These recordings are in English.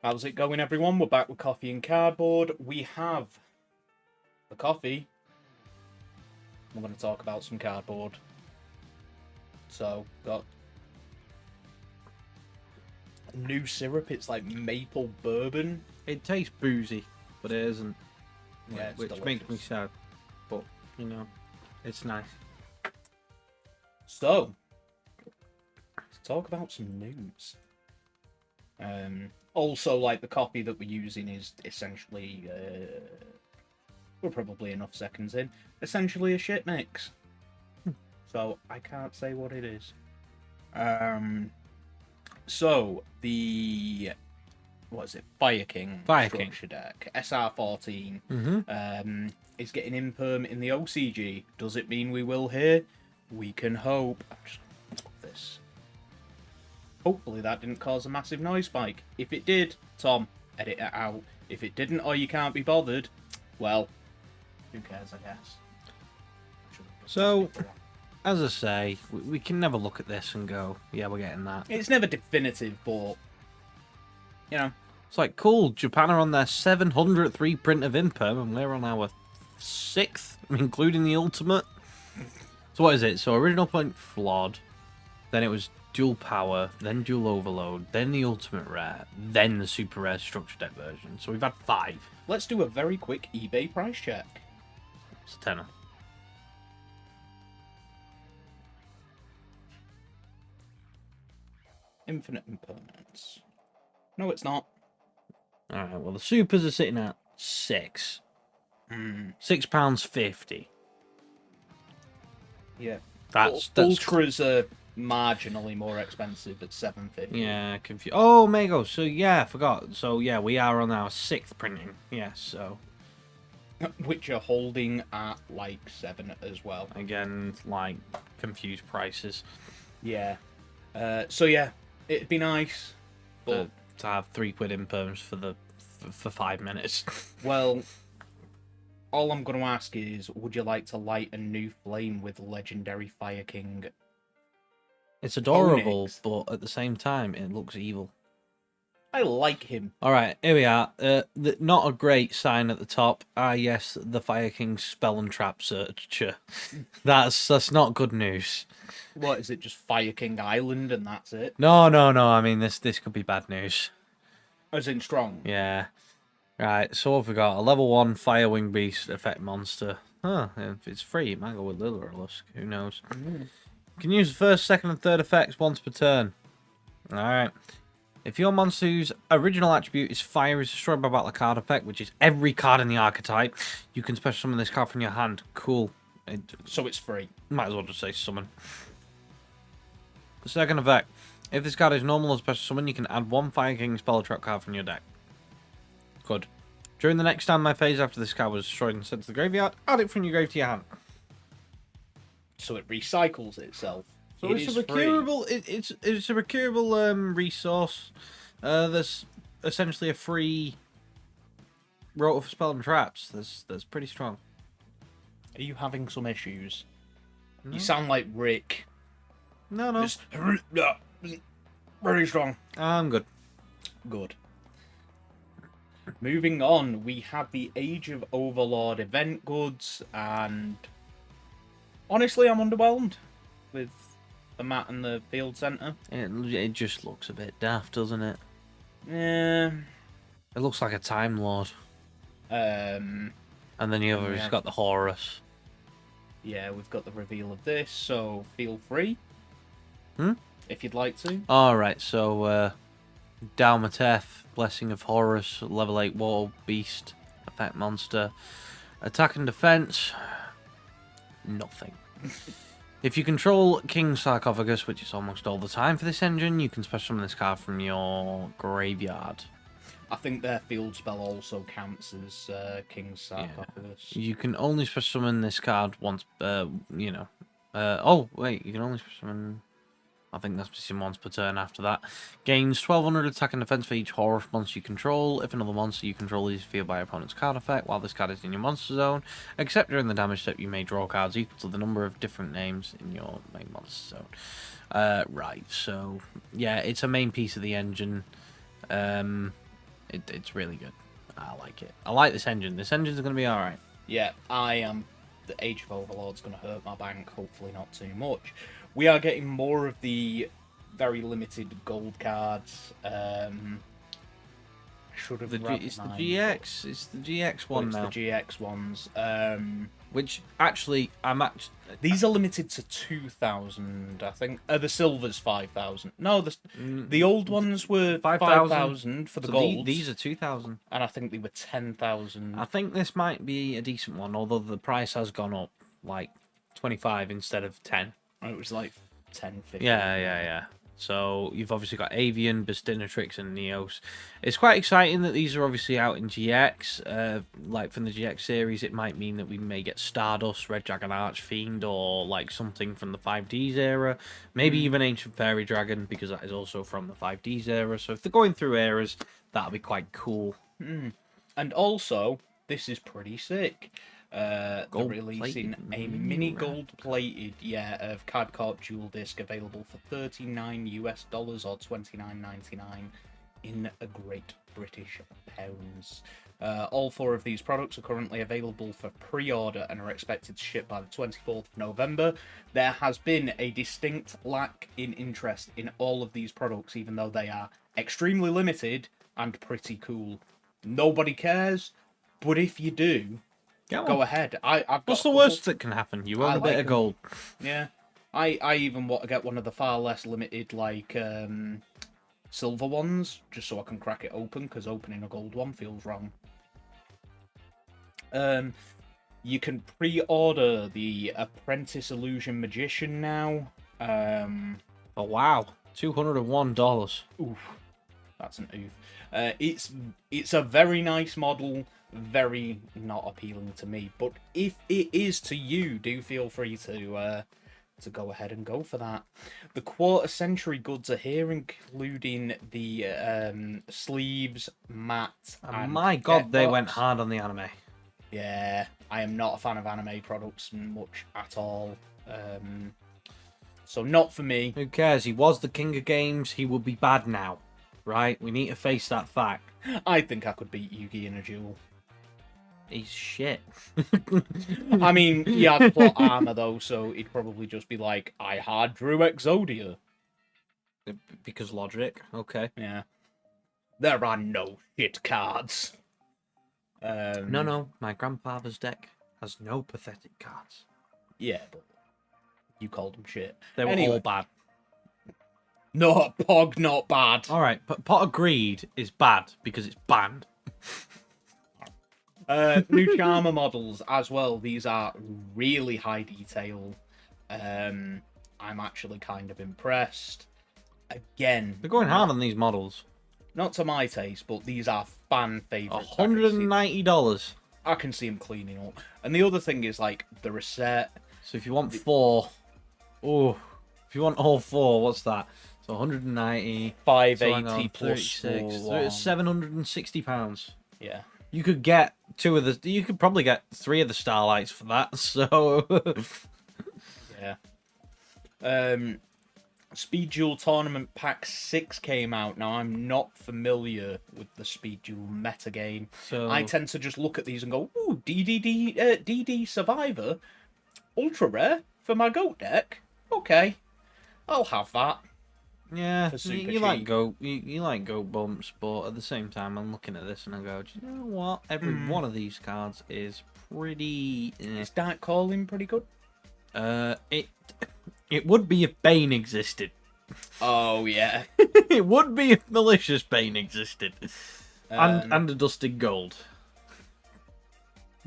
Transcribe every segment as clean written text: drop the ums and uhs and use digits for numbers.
How's it going, everyone? We're back with Coffee and Cardboard. We have the coffee. We're going to talk about some cardboard. So, got new syrup. It's like maple bourbon. It tastes boozy, but it isn't. Yeah, it's which delicious. makes me sad. But, you know, it's nice. So, let's talk about some news. Also, like, the coffee that we're using is essentially, we're probably enough seconds in, essentially a shit mix. So, I can't say what it is. So, the, what is it, Fire King structure deck, SR14, is getting imperm in the OCG. Does it mean we will here? We can hope. I'm just going to put this. Hopefully that didn't cause a massive noise spike. If it did, Tom, edit it out. If it didn't or you can't be bothered, well, who cares, I guess. So, as I say, we can never look at this and go, yeah, we're getting that. It's never definitive, but, you know. It's like, cool, Japan are on their 700th reprint of Imperm, and we're on our 6th, including the Ultimate. So what is it? So original point flawed, then it was dual power, then dual overload, then the ultimate rare, then the super rare structure deck version. So we've had 5. Let's do a very quick eBay price check. It's a tenner. Infinite impermanence. No, it's not. Alright, well the supers are sitting at 6. £6.50. Yeah. That's Ultras are marginally more expensive at $7.50. Yeah, confused. Oh, Mago. So yeah, I forgot. So yeah, we are on our 6th printing. Yeah, so which are holding at like 7 as well. Again, like confused prices. Yeah. So yeah, it'd be nice, but to have £3 imperms for 5 minutes. Well, all I'm going to ask is, would you like to light a new flame with legendary Fire King? It's adorable, Onyx? But at the same time, it looks evil. I like him. All right, here we are. Not a great sign at the top. Ah, yes, the Fire King spell and trap searcher. That's not good news. What is it? Just Fire King Island and that's it? No. I mean, this could be bad news. As in strong. Yeah. Right, so what have we got? A level 1 Fire Wing Beast effect monster. Huh, if it's free, it might go with Lilith. Who knows? You can use the first, second, and third effects once per turn. Alright. If your monster's original attribute is fire is destroyed by battle card effect, which is every card in the archetype, you can special summon this card from your hand. Cool. So it's free. Might as well just say summon. The second effect. If this card is normal or special summon, you can add 1 Fire King spell or trap card from your deck. Good. During the next standby phase after this card was destroyed and sent to the graveyard, add it from your grave to your hand. So it recycles itself. So it's a recurable. It's a recurable resource. There's essentially a free rotor for spell and traps. That's pretty strong. Are you having some issues? No. You sound like Rick. No. Just very strong. I'm good. Good. Moving on, we have the Age of Overlord event goods, and honestly, I'm underwhelmed with the mat and the field center. It just looks a bit daft, doesn't it? Yeah. It looks like a Time Lord. And then the other has got the Horus. Yeah, we've got the reveal of this, so feel free. If you'd like to. Alright, so Dalmateth, Blessing of Horus, level 8 Water Beast, effect monster. Attack and defense, nothing. If you control King Sarcophagus, which is almost all the time for this engine, you can special summon this card from your graveyard. I think their field spell also counts as King's Sarcophagus. Yeah. You can only special summon this card once, oh, wait, you can only special summon... I think that's just once per turn after that. Gains 1200 attack and defense for each Horus monster you control. If another monster you control is defeated by your opponent's card effect while this card is in your monster zone, except during the damage step, you may draw cards equal to the number of different names in your main monster zone. Right, so yeah, it's a main piece of the engine. It's really good. I like it. I like this engine. This engine's going to be alright. Yeah, I am. The Age of Overlord's going to hurt my bank, hopefully not too much. We are getting more of the very limited gold cards. Should have It's the GX. It's the GX one now. It's the GX ones. Which actually, These are limited to 2,000, I think. The silver's 5,000. No, the old ones were 5,000 for the gold. These are 2,000. And I think they were 10,000. I think this might be a decent one, although the price has gone up, like 25 instead of 10. It was like 10, 15. Yeah. So you've obviously got Avian, Bestinatrix, and Neos. It's quite exciting that these are obviously out in GX. Like from the GX series, it might mean that we may get Stardust, Red Dragon Archfiend, or like something from the 5Ds era. Maybe even Ancient Fairy Dragon, because that is also from the 5Ds era. So if they're going through eras, that'll be quite cool. And also, this is pretty sick. They're releasing a mini gold-plated, of Card Corp Dual Disc available for $39 or $29.99 in a Great British pounds. All 4 of these products are currently available for pre-order and are expected to ship by the 24th of November. There has been a distinct lack in interest in all of these products, even though they are extremely limited and pretty cool. Nobody cares, but if you do, go ahead. What's the worst that can happen? You own a bit of gold. Yeah. I even want to get one of the far less limited, like, silver ones, just so I can crack it open, because opening a gold one feels wrong. You can pre-order the Apprentice Illusion Magician now. Oh, wow. $201. Oof. That's an oof. It's a very nice model, very not appealing to me. But if it is to you, do feel free to go ahead and go for that. The quarter-century goods are here, including the sleeves, mat, and my God, they box. went hard on the anime. Yeah, I am not a fan of anime products much at all. So not for me. Who cares? He was the king of games. He will be bad now. Right? We need to face that fact. I think I could beat Yugi in a duel. He's shit. I mean, he has plot armor though, so he'd probably just be like, I hard drew Exodia. Because logic. Okay. Yeah. There are no shit cards. No. My grandfather's deck has no pathetic cards. Yeah, but you called them shit. They were all bad. Not Pog, not bad. Alright, but Pot of Greed is bad because it's banned. New Charmer models as well. These are really high detail. I'm actually kind of impressed. Again, They're going hard on these models. Not to my taste, but these are fan favorites. $190. I can see them cleaning up. And the other thing is, like, the reset. So if you want 4, if you want all 4, what's that? So 190, 580 plus 36, £760. Yeah. You could get 2 of the. You could probably get 3 of the Starlights for that. So. Yeah. Speed Duel Tournament Pack 6 came out. Now, I'm not familiar with the Speed Duel metagame. So I tend to just look at these and go, ooh, DD Survivor? Ultra rare for my GOAT deck? Okay. I'll have that. Yeah, For super you like cheap. goat, you like goat bumps, but at the same time, I'm looking at this and I go, do you know what? Every one of these cards is pretty. Is Dark Calling pretty good? It would be if Bane existed. Oh, yeah. It would be if Malicious Bane existed, and a Dusted Gold.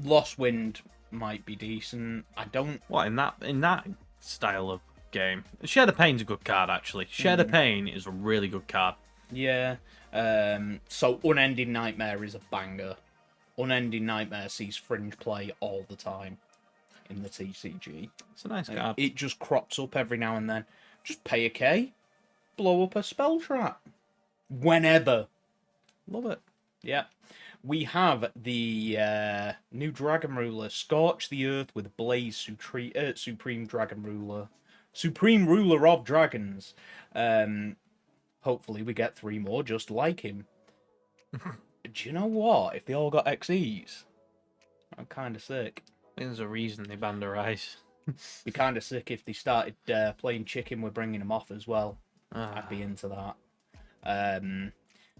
Lost Wind might be decent. I don't... What in that style of game? Share the Pain's a good card actually. Share the Pain is a really good card. Yeah. So Unending Nightmare is a banger. Unending Nightmare sees fringe play all the time in the TCG. It's a nice card. It just crops up every now and then. Just pay a K, blow up a spell trap. Whenever. Love it. Yeah. We have the new Dragon Ruler, Scorch the Earth with Blaze Supreme Dragon Ruler. Supreme Ruler of Dragons. Hopefully we get 3 more just like him. Do you know what? If they all got XEs, I'm kind of sick. I think there's a reason they banned their eyes. Be kind of sick if they started playing chicken with bringing them off as well. Ah. I'd be into that.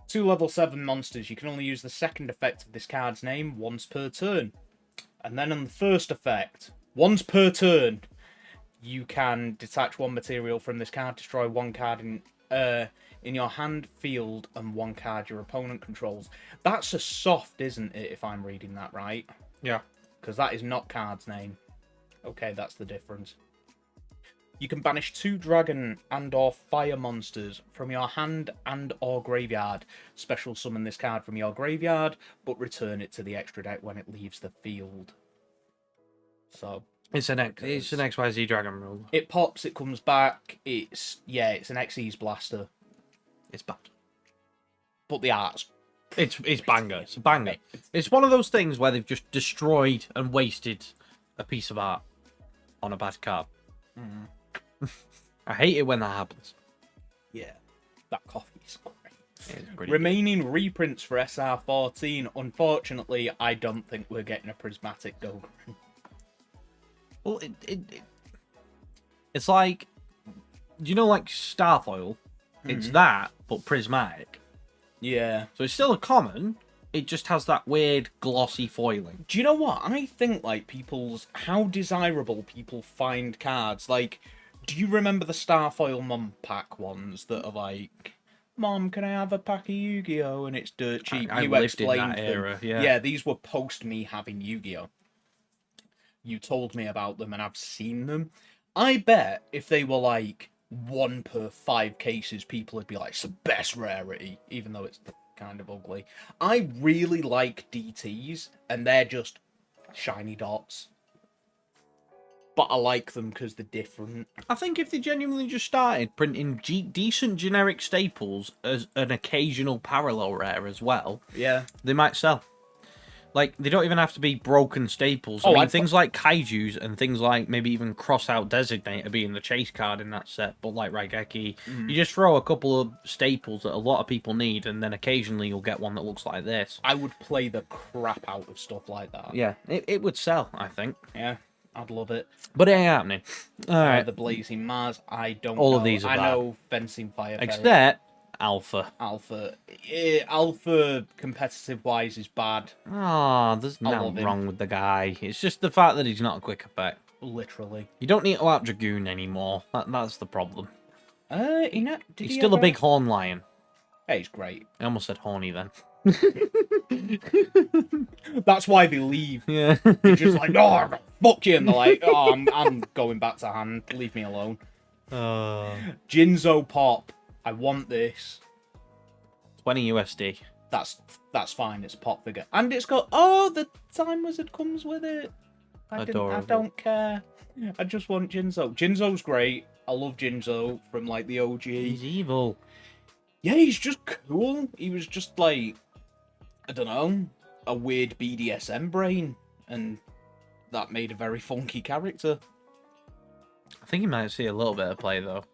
2 level 7 monsters. You can only use the second effect of this card's name once per turn. And then on the first effect, once per turn, you can detach 1 material from this card, destroy 1 card in your hand, field, and 1 card your opponent controls. That's a soft, isn't it, if I'm reading that right? Yeah. Because that is not card's name. Okay, that's the difference. You can banish 2 dragon and or fire monsters from your hand and or graveyard. Special summon this card from your graveyard, but return it to the extra deck when it leaves the field. So It's an XYZ dragon rule. it pops, it comes back. It's an Xyz blaster, It's bad. but the art's It's banger. It's a banger. It's one of those things where they've just destroyed and wasted a piece of art on a bad card. I hate it when that happens. yeah. That coffee is great. It's pretty Remaining reprints for SR14. Unfortunately, I don't think we're getting a prismatic Dogran. Well, it's like, you know, like Starfoil. It's that, but prismatic. Yeah. So it's still a common. It just has that weird glossy foiling. Do you know what? I think, like, how desirable people find cards. Like, do you remember the Starfoil Mum Pack ones that are like, Mom, can I have a pack of Yu-Gi-Oh? And it's dirt cheap. I You lived in explained that them. era, yeah. Yeah, these were post me having Yu-Gi-Oh. You told me about them and I've seen them. I bet if they were like 1 per 5 cases, people would be like, it's the best rarity, even though it's kind of ugly. I really like DTs, and they're just shiny dots. But I like them because they're different. I think if they genuinely just started printing decent generic staples as an occasional parallel rare as well, Yeah. they might sell. Like, they don't even have to be broken staples. I mean, things like Kaijus and things like maybe even Cross-Out Designator being the chase card in that set, but like Raigeki, you just throw a couple of staples that a lot of people need, and then occasionally you'll get one that looks like this. I would play the crap out of stuff like that. Yeah, it would sell, I think. Yeah, I'd love it. But it ain't happening. All right. The Blazing Mars, I don't know. All of these are I bad. know Fencing Fire Ferret. Except Alpha. Alpha. Alpha, competitive-wise, is bad. Ah, there's I nothing love him. wrong with the guy. It's just the fact that he's not a quick effect. Literally. You don't need to out Dragoon anymore. That's the problem. He's Still a big horn lion. Hey, he's great. I almost said horny then. That's why they leave. Yeah. They're just like, no, fuck you. And they're like, oh, I'm going back to hand. Leave me alone. Jinzo Pop. I want this. 20 USD. That's fine. It's a pop figure. And it's got, the Time Wizard comes with it. I don't care. I just want Jinzo. Jinzo's great. I love Jinzo from, like, the OG. He's evil. Yeah, he's just cool. He was just, like, I don't know, a weird BDSM brain. And that made a very funky character. I think you might see a little bit of play, though.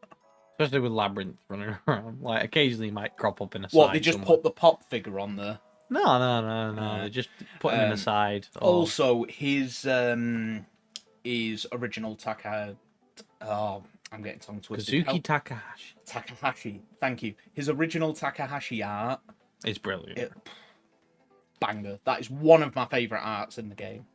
Especially with Labyrinth running around. Like, occasionally he might crop up in a side. What, they just somewhere. put the pop figure on there? No. They just put him in a side. Also, his original Taka... Oh, I'm getting tongue twisted. Kazuki Takahashi. Takahashi, thank you. His original Takahashi art... It's brilliant. Banger. That is one of my favourite arts in the game.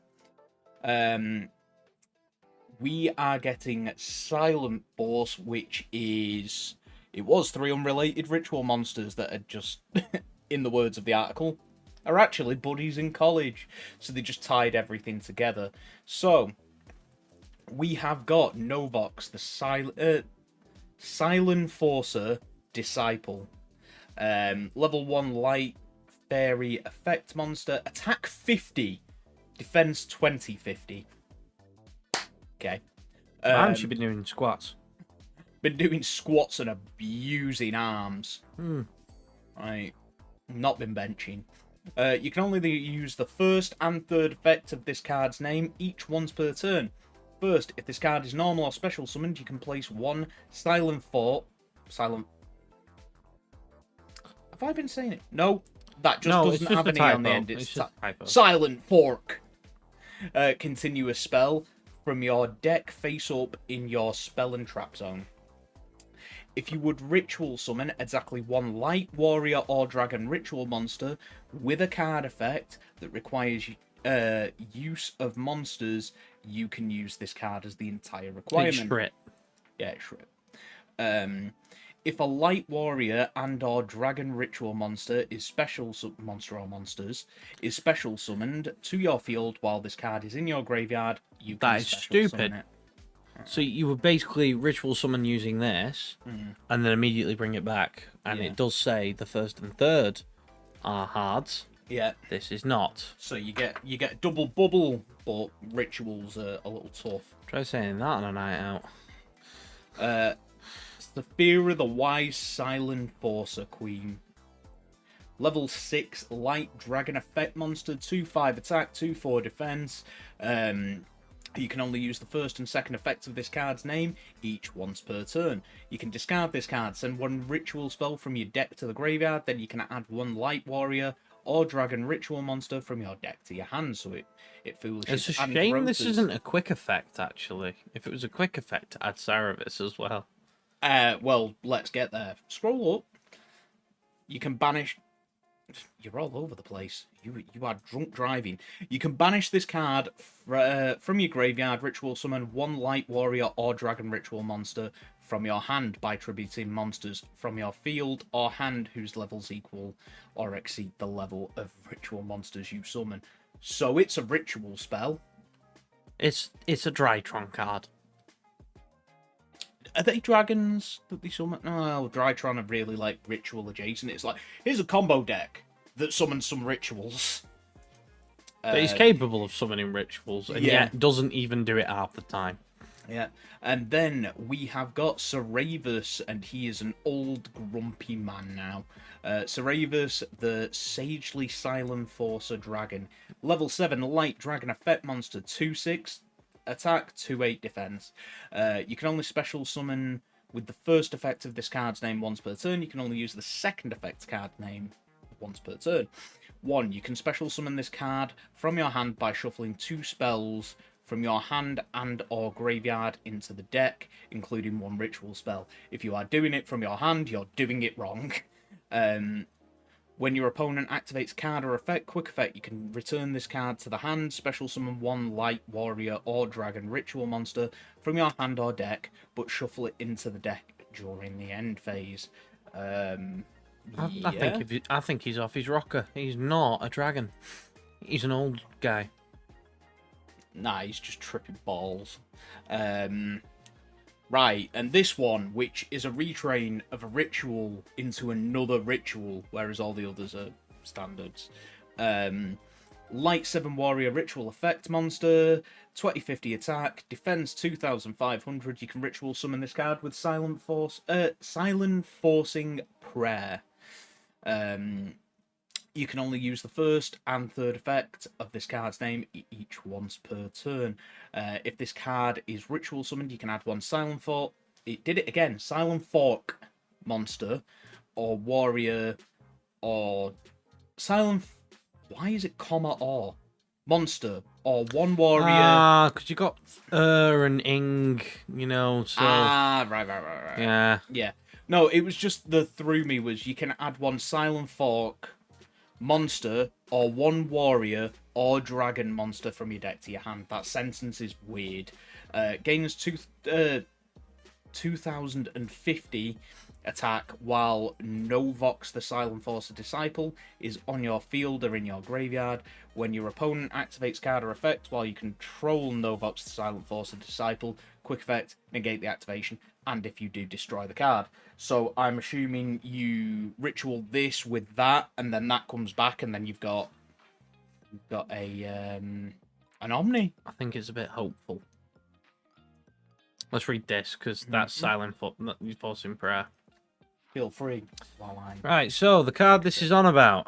We are getting Silent Force, which is... It was 3 unrelated ritual monsters that are just, in the words of the article, are actually buddies in college. So they just tied everything together. So, we have got Novox, the Silent Forcer Disciple. Level 1 Light Fairy Effect Monster. Attack 50. Defense 2050. Okay. Man should be doing squats. Been doing squats and abusing arms. Right. Not been benching. You can only use the first and third effect of this card's name, each once per turn. First, if this card is normal or special summoned, you can place 1 Silent... Have I been saying it? No. That just No, it's doesn't just have a an E on the typo. end. It's just a typo. Silent fork. Continue a spell from your deck face up in your spell and trap zone. If you would ritual summon exactly one light warrior or dragon ritual monster with a card effect that requires use of monsters, you can use this card as the entire requirement. It's Shrit. Yeah, it's Shrit. If a light warrior and or dragon ritual monster is monsters is special summoned to your field while this card is in your graveyard, you can That is special stupid. summon it. So you would basically ritual summon using this, and then immediately bring it back. And it does say the first and third are hards. Yeah. This is not. So you get double bubble, but rituals are a little tough. Try saying that on a night out. Saphira the Wise Silent Forcer Queen. Level 6 Light Dragon Effect Monster, 2/5 attack, 2/4 defense. You can only use the first and second effects of this card's name, each once per turn. You can discard this card, send one ritual spell from your deck to the graveyard, then you can add one Light Warrior or Dragon Ritual Monster from your deck to your hand, so it foolishly. It's a shame this isn't a quick effect, actually. If it was a quick effect, add Saravis as well. Well, let's get there. Scroll up. You can banish... You're all over the place. You are drunk driving. You can banish this card from your graveyard, ritual summon one light warrior or dragon ritual monster from your hand by tributing monsters from your field or hand whose levels equal or exceed the level of ritual monsters you summon. So it's a ritual spell. It's a Drytron card. Are they dragons that they summon? Oh, Drytron are really like ritual adjacent. It's like, here's a combo deck that summons some rituals. But he's capable of summoning rituals, and yet doesn't even do it half the time. Yeah. And then we have got Saravus, and he is an old grumpy man now. Saravus, the Sagely Silent Forcer Dragon. Level 7 Light Dragon Effect Monster, 2/6 attack, 2/8 defense. You can only special summon with the first effect of this card's name once per turn. You can only use the second effect card name once per turn. 1. You can special summon this card from your hand by shuffling 2 spells from your hand and or graveyard into the deck, including 1 ritual spell. If you are doing it from your hand, you're doing it wrong. When your opponent activates a card or effect, quick effect, you can return this card to the hand, special summon 1 light warrior or dragon ritual monster from your hand or deck, but shuffle it into the deck during the end phase. I think he's off his rocker. He's not a dragon. He's an old guy. Nah, he's just tripping balls. Right, and this one, which is a retrain of a ritual into another ritual, whereas all the others are standards. Light 7 Warrior Ritual Effect Monster, 2050 attack, defense 2500. You can ritual summon this card with Silent Forcing Prayer. You can only use the first and third effect of this card's name each once per turn. If this card is ritual summoned, you can add 1 Silent Fork. It did it again. Silent Fork monster or warrior or Silent. Why is it comma or monster or 1 warrior? Because you got and ing, you know. So right. Yeah. No, it was just the threw me was you can add 1 Silent Fork monster or 1 warrior or dragon monster from your deck to your hand. That sentence is weird. Gains 2050 attack while Novox the Silent Forcer Disciple is on your field or in your graveyard. When your opponent activates card or effect while you control Novox the Silent Forcer Disciple, quick effect, negate the activation, and if you do, destroy the card. So I'm assuming you ritual this with that, and then that comes back, and then you've got a an Omni. I think it's a bit hopeful. Let's read this, because that's Silent Forcing Prayer. Feel free while I'm... Right, so the card this is on about.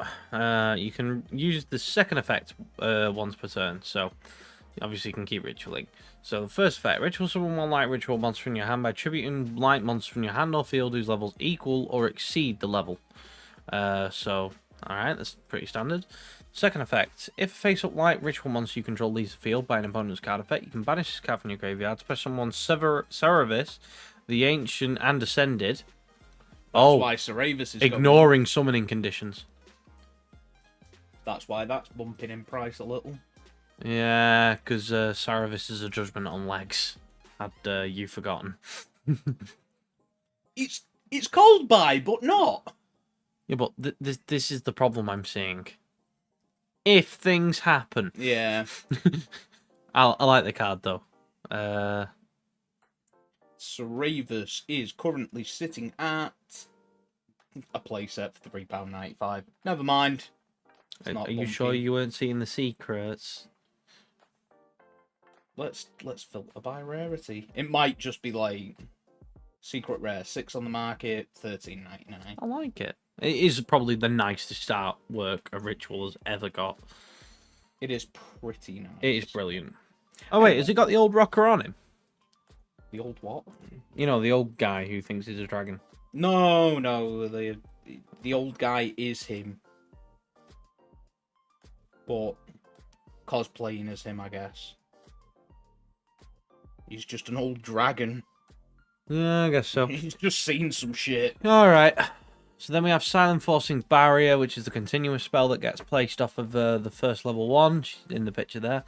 You can use the second effect once per turn, so obviously you can keep ritualing. So the first effect, ritual summon 1 light ritual monster from your hand by tributing light monsters from your hand or field whose levels equal or exceed the level. So Alright, that's pretty standard. Second effect. If a face-up light ritual monster you control leaves the field by an opponent's card effect, you can banish this card from your graveyard, special summon Seravis, the Ancient and Ascended. That's why Seravis is ignoring summoning conditions. That's why that's bumping in price a little. Yeah, because Seravis is a judgment on legs. Had you forgotten? It's cold by, but not. Yeah, but this is the problem I'm seeing. If things happen. Yeah. I like the card, though. Seravis is currently sitting at a playset for £3.95. Never mind. Are you sure you weren't seeing the secrets? Let's filter by rarity. It might just be like secret rare, 6 on the market, £13.99. I like it. It is probably the nicest artwork a ritual has ever got. It is pretty nice. It is brilliant. Oh wait, has it got the old rocker on him? The old what? You know, the old guy who thinks he's a dragon. No, the old guy is him. But cosplaying as him, I guess. He's just an old dragon. Yeah, I guess so. He's just seen some shit. Alright. So then we have Silent Forcing Barrier, which is the continuous spell that gets placed off of the first level 1. She's in the picture there.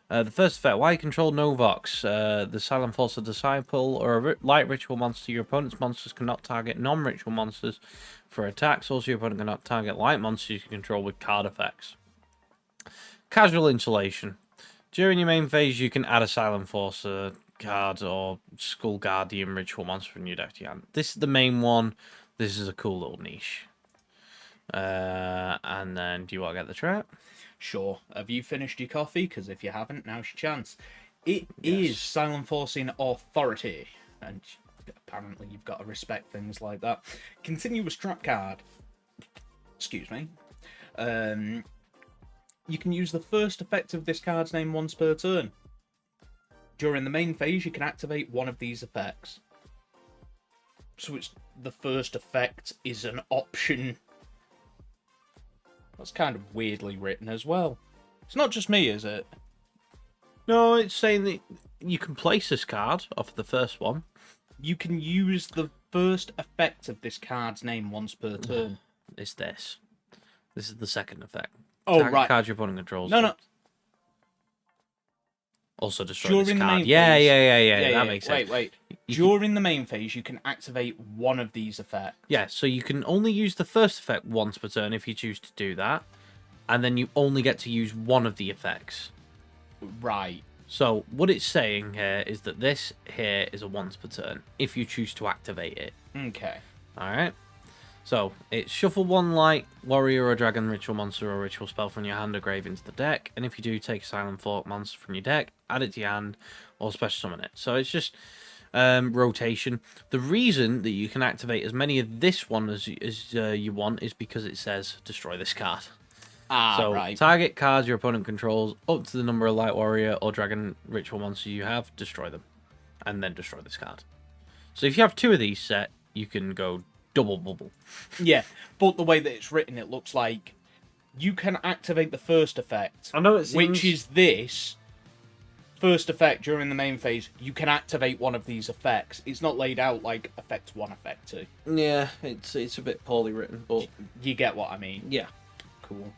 The first effect, while you control Novox, the Silent Forcer Disciple, or a light ritual monster, your opponent's monsters cannot target non-ritual monsters for attacks. Also, your opponent cannot target light monsters you control with card effects. Casual Insulation. During your main phase, you can add a Silent Forcer card or Skull Guardian ritual monster from your deck to your hand. This is the main one. This is a cool little niche. And then, do you want to get the trap? Sure. Have you finished your coffee? Because if you haven't, now's your chance. It is Silent Forcing Authority. And apparently you've got to respect things like that. Continuous trap card. Excuse me. You can use the first effect of this card's name once per turn. During the main phase, you can activate one of these effects. So it's the first effect is an option. That's kind of weirdly written as well. It's not just me, is it? No, it's saying that you can place this card off of the first one. You can use the first effect of this card's name once per turn. It's this. This is the second effect. Oh, Target right. Card your opponent controls. No. Also destroy During this the card. main Yeah, phase. that makes sense. Wait. During the main phase, you can activate one of these effects. Yeah, so you can only use the first effect once per turn if you choose to do that. And then you only get to use one of the effects. Right. So what it's saying here is that this here is a once per turn if you choose to activate it. Okay. Alright. So it's shuffle one light warrior or dragon ritual monster or ritual spell from your hand or grave into the deck. And if you do, take a Silent Fork monster from your deck, add it to your hand, or special summon it. So it's just rotation. The reason that you can activate as many of this one as you want is because it says destroy this card. So right. Target cards your opponent controls up to the number of light warrior or dragon ritual monsters you have, destroy them. And then destroy this card. So if you have 2 of these set, you can go double bubble. Yeah, but the way that it's written, it looks like you can activate the first effect. I know it seems... Which is this. First effect during the main phase, you can activate one of these effects. It's not laid out like effect 1, effect 2. Yeah, it's a bit poorly written, but... You get what I mean. Yeah. Cool.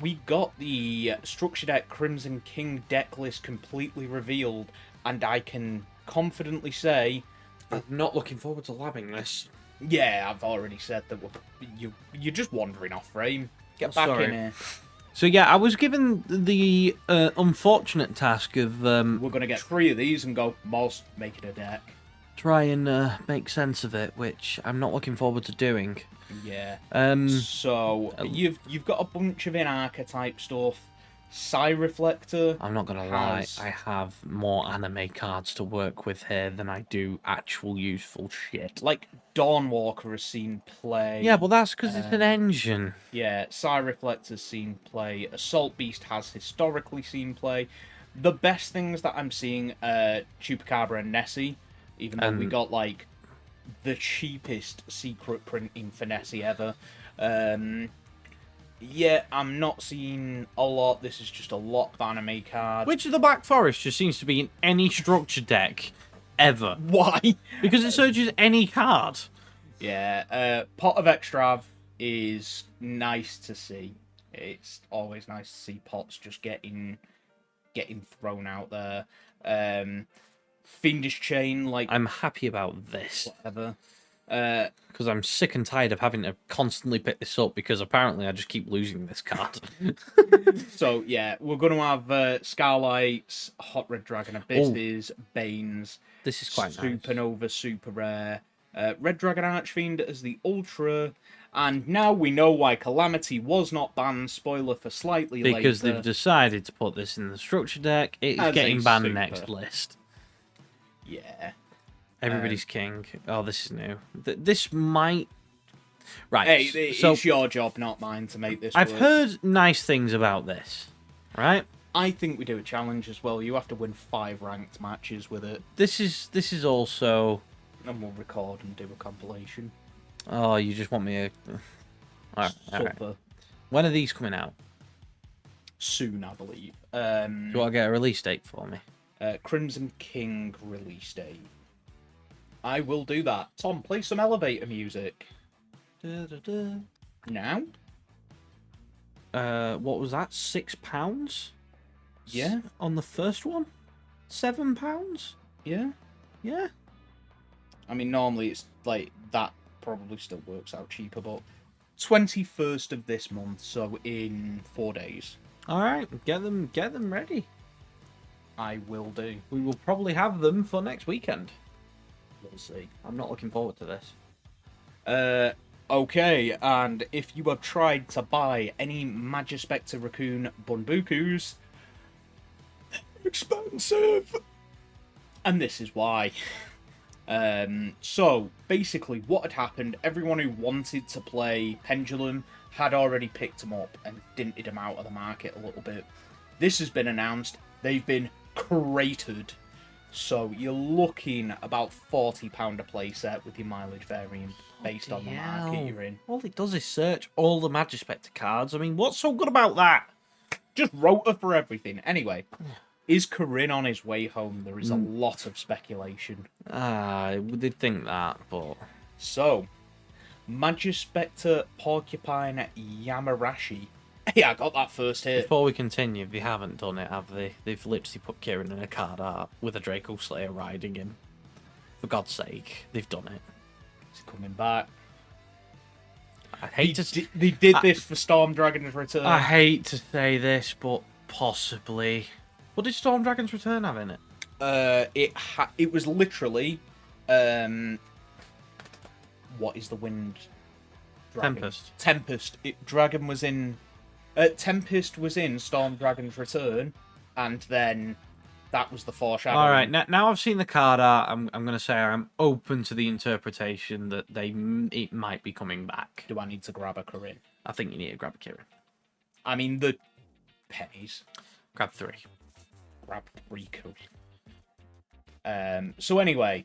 We got the Structure Deck Crimson King deck list completely revealed, and I can confidently say... I'm not looking forward to labbing this. Yeah, I've already said that you're just wandering off frame. Get back in here. So yeah, I was given the unfortunate task of... We're going to get 3 of these and go, Moz, make it a deck. Try and make sense of it, which I'm not looking forward to doing. Yeah. So, you've got a bunch of in-archetype stuff. Reflector. I'm not gonna lie, I have more anime cards to work with here than I do actual useful shit. Like, Dawnwalker has seen play. Yeah, but that's because it's an engine. Yeah, Reflector's seen play. Assault Beast has historically seen play. The best things that I'm seeing are Chupacabra and Nessie, even though we got, like, the cheapest secret printing for Nessie ever. Yeah, I'm not seeing a lot. This is just a lot of anime cards. Which of the Black Forest just seems to be in any structure deck ever? Why? Because it searches any card. Yeah, Pot of Extrav is nice to see. It's always nice to see pots just getting thrown out there. Fiendish Chain, like I'm happy about this. whatever. Because I'm sick and tired of having to constantly pick this up because apparently I just keep losing this card. So yeah, we're gonna have Starlights, Hot Red Dragon Abysses, Banes. This is quite nice. Supernova, super rare. Red Dragon Archfiend as the Ultra. And now we know why Calamity was not banned. Spoiler for slightly later. Because they've decided to put this in the structure deck. It's As getting a banned super. next list. Yeah. Everybody's king. Oh, this is new. This might... Right. Hey, so it's your job, not mine, to make this I've work. heard nice things about this. Right? I think we do a challenge as well. You have to win 5 ranked matches with it. This is also... And we'll record and do a compilation. Oh, you just want me a... All right. Super. When are these coming out? Soon, I believe. Do you want to get a release date for me? Crimson King release date. I will do that. Tom, play some elevator music. Now? What was that? £6? Yeah. On the first one? £7? Yeah. Yeah. I mean, normally it's like that probably still works out cheaper, but 21st of this month, so in 4 days. All right, get them ready. I will do. We will probably have them for next weekend. We'll see. I'm not looking forward to this. Okay, and if you have tried to buy any Magispector Raccoon Bunbukus, they're expensive. And this is why. So, basically, what had happened, everyone who wanted to play Pendulum had already picked them up and dinted them out of the market a little bit. This has been announced. They've been cratered. So, you're looking about £40 a play set with your mileage varying based on the market you're in. All it does is search all the Magispector cards. I mean, what's so good about that? Just Rota for everything. Anyway, is Corinne on his way home? There is a lot of speculation. I did think that, but... So, Magispector Porcupine Yamarashi. Yeah, I got that first hit. Before we continue, they haven't done it, have they? They've literally put Kieran in a card art with a Draco Slayer riding him. For God's sake, they've done it. He's coming back. I hate to... They did this for Storm Dragon's Return. I hate to say this, but possibly... What did Storm Dragon's Return have in it? It was literally... what is the wind? Dragon? Tempest. Dragon was in... Tempest was in Storm Dragon's Return, and then that was the foreshadowing. All right, now I've seen the card art. I'm going to say I'm open to the interpretation that it might be coming back. Do I need to grab a Corinne? I think you need to grab a Kieran. I mean, the pennies. Grab 3. Grab 3 Corinne. So anyway,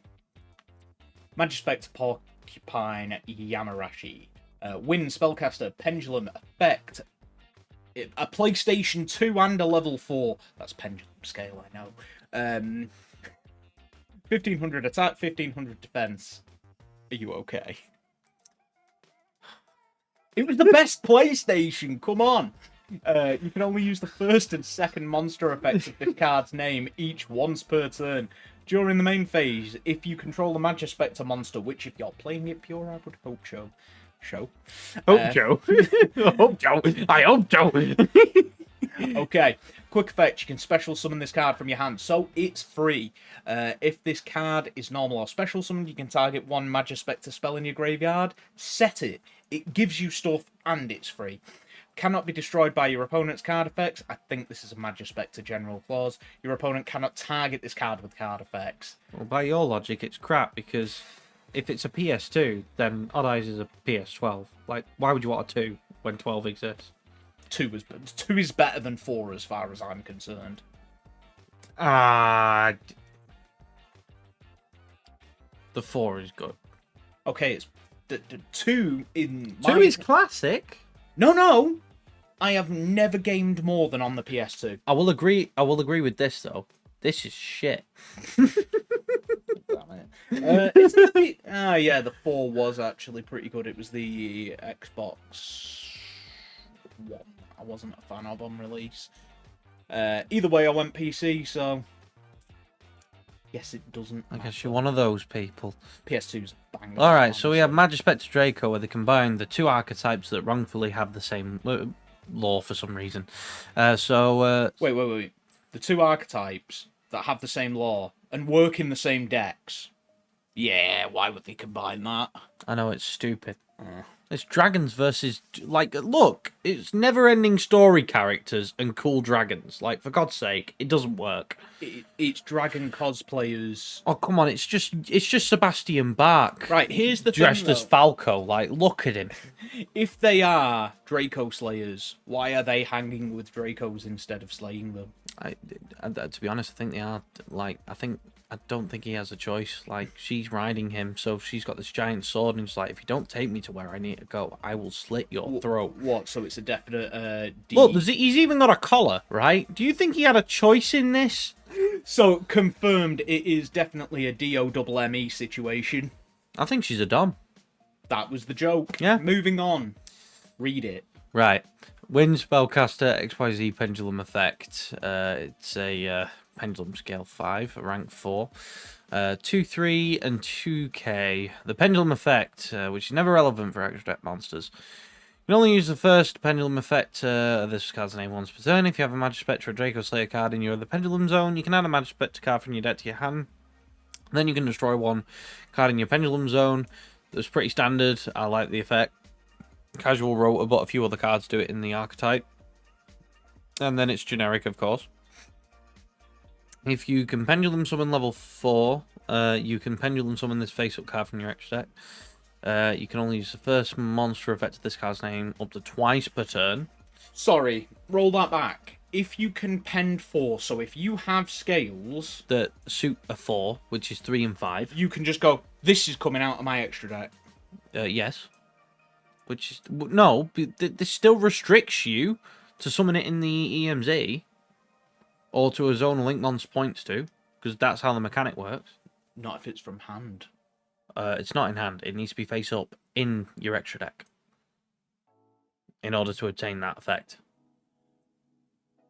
Magispector Porcupine Yamarashi. Wind, Spellcaster, Pendulum, Effect, a PlayStation 2 and a level 4. That's Pendulum scale, I know. 1500 attack, 1500 defense. Are you okay? It was the best PlayStation, come on! You can only use the first and second monster effects of this card's name each once per turn. During the main phase, if you control the Magispector monster, which if you're playing it pure, I would hope so. Hope Joe. Hope Joe. I hope Joe. Okay, quick effect. You can special summon this card from your hand, so it's free. If this card is normal or special summoned, you can target one Magispector spell in your graveyard, set it. It gives you stuff and it's free. Cannot be destroyed by your opponent's card effects. I think this is a Magispector general clause. Your opponent cannot target this card with card effects. Well, by your logic, it's crap because if it's a PS2, then Odd Eyes is a PS12. Like, why would you want a 2 when 12 exists? 2 is better than 4 as far as I'm concerned. The 4 is good. Okay, it's the 2 in 2 is classic. No. I have never gamed more than on the PS2. I will agree with this though. This is shit. Yeah, the 4 was actually pretty good. It was the Xbox One I wasn't a fan of on release. Either way, I went PC, so yes, it doesn't I matter. guess you're one of those people. PS2's bang. Alright, so we have Magispect to Draco, where they combine the two archetypes that wrongfully have the same law for some reason. Wait. The two archetypes that have the same law and work in the same decks. Yeah, why would they combine that? I know, it's stupid. It's dragons versus... Like, look, it's never-ending story characters and cool dragons. Like, for God's sake, it doesn't work. It's dragon cosplayers. Oh, come on, it's just Sebastian Bach. Right, here's the thing, dressed as Falco. Like, look at him. If they are Draco slayers, why are they hanging with Dracos instead of slaying them? To be honest, I think they are. Like, I don't think he has a choice. Like, she's riding him, so she's got this giant sword, and she's like, if you don't take me to where I need to go, I will slit your throat. What? So it's a definite D? Look, he's even got a collar, right? Do you think he had a choice in this? So, confirmed, it is definitely a DOMME situation. I think she's a dom. That was the joke. Yeah. Moving on. Read it. Right. Wind Spellcaster XYZ Pendulum Effect. It's a Pendulum Scale 5, rank 4. 2, 3, and 2k. The Pendulum Effect, which is never relevant for extra deck monsters. You can only use the first Pendulum Effect of this card's name once per turn. If you have a Magispector or Draco Slayer card in your other Pendulum Zone, you can add a Magispector card from your deck to your hand. Then you can destroy one card in your Pendulum Zone. That's pretty standard. I like the effect. Casual rotor, but a few other cards do it in the archetype. And then it's generic, of course. If you can Pendulum Summon level 4, you can Pendulum Summon this face-up card from your extra deck. You can only use the first monster effect of this card's name up to twice per turn. Sorry, roll that back. If you can Pend 4, so if you have scales that suit a 4, which is 3 and 5, you can just go, this is coming out of my extra deck. Yes. Which is... No, this still restricts you to summon it in the EMZ. Or to a zone Link Monster points to. Because that's how the mechanic works. Not if it's from hand. It's not in hand. It needs to be face up in your extra deck. In order to obtain that effect.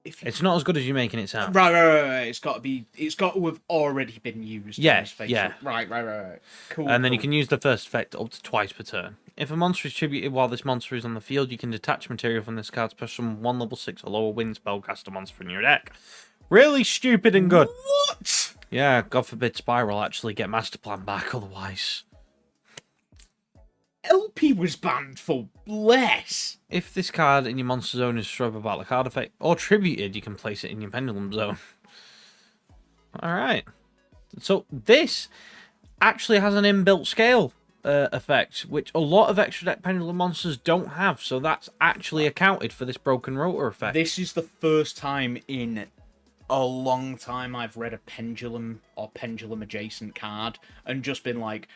It's not as good as you're making it sound. Right. It's got to have already been used. Yeah. Right. Cool. And then you can use the first effect up to twice per turn. If a monster is tributed while this monster is on the field, you can detach material from this card to push some 1 level 6 or lower wind spellcaster monster from your deck. Really stupid and good. What? Yeah, God forbid Spiral actually get Master Plan back otherwise. LP was banned for less. If this card in your monster zone is destroyed by battle card effect or tributed, you can place it in your Pendulum Zone. Alright. So this actually has an inbuilt scale effect, which a lot of extra deck Pendulum monsters don't have, so that's actually accounted for this broken rotor effect. This is the first time in a long time I've read a Pendulum or Pendulum adjacent card and just been like,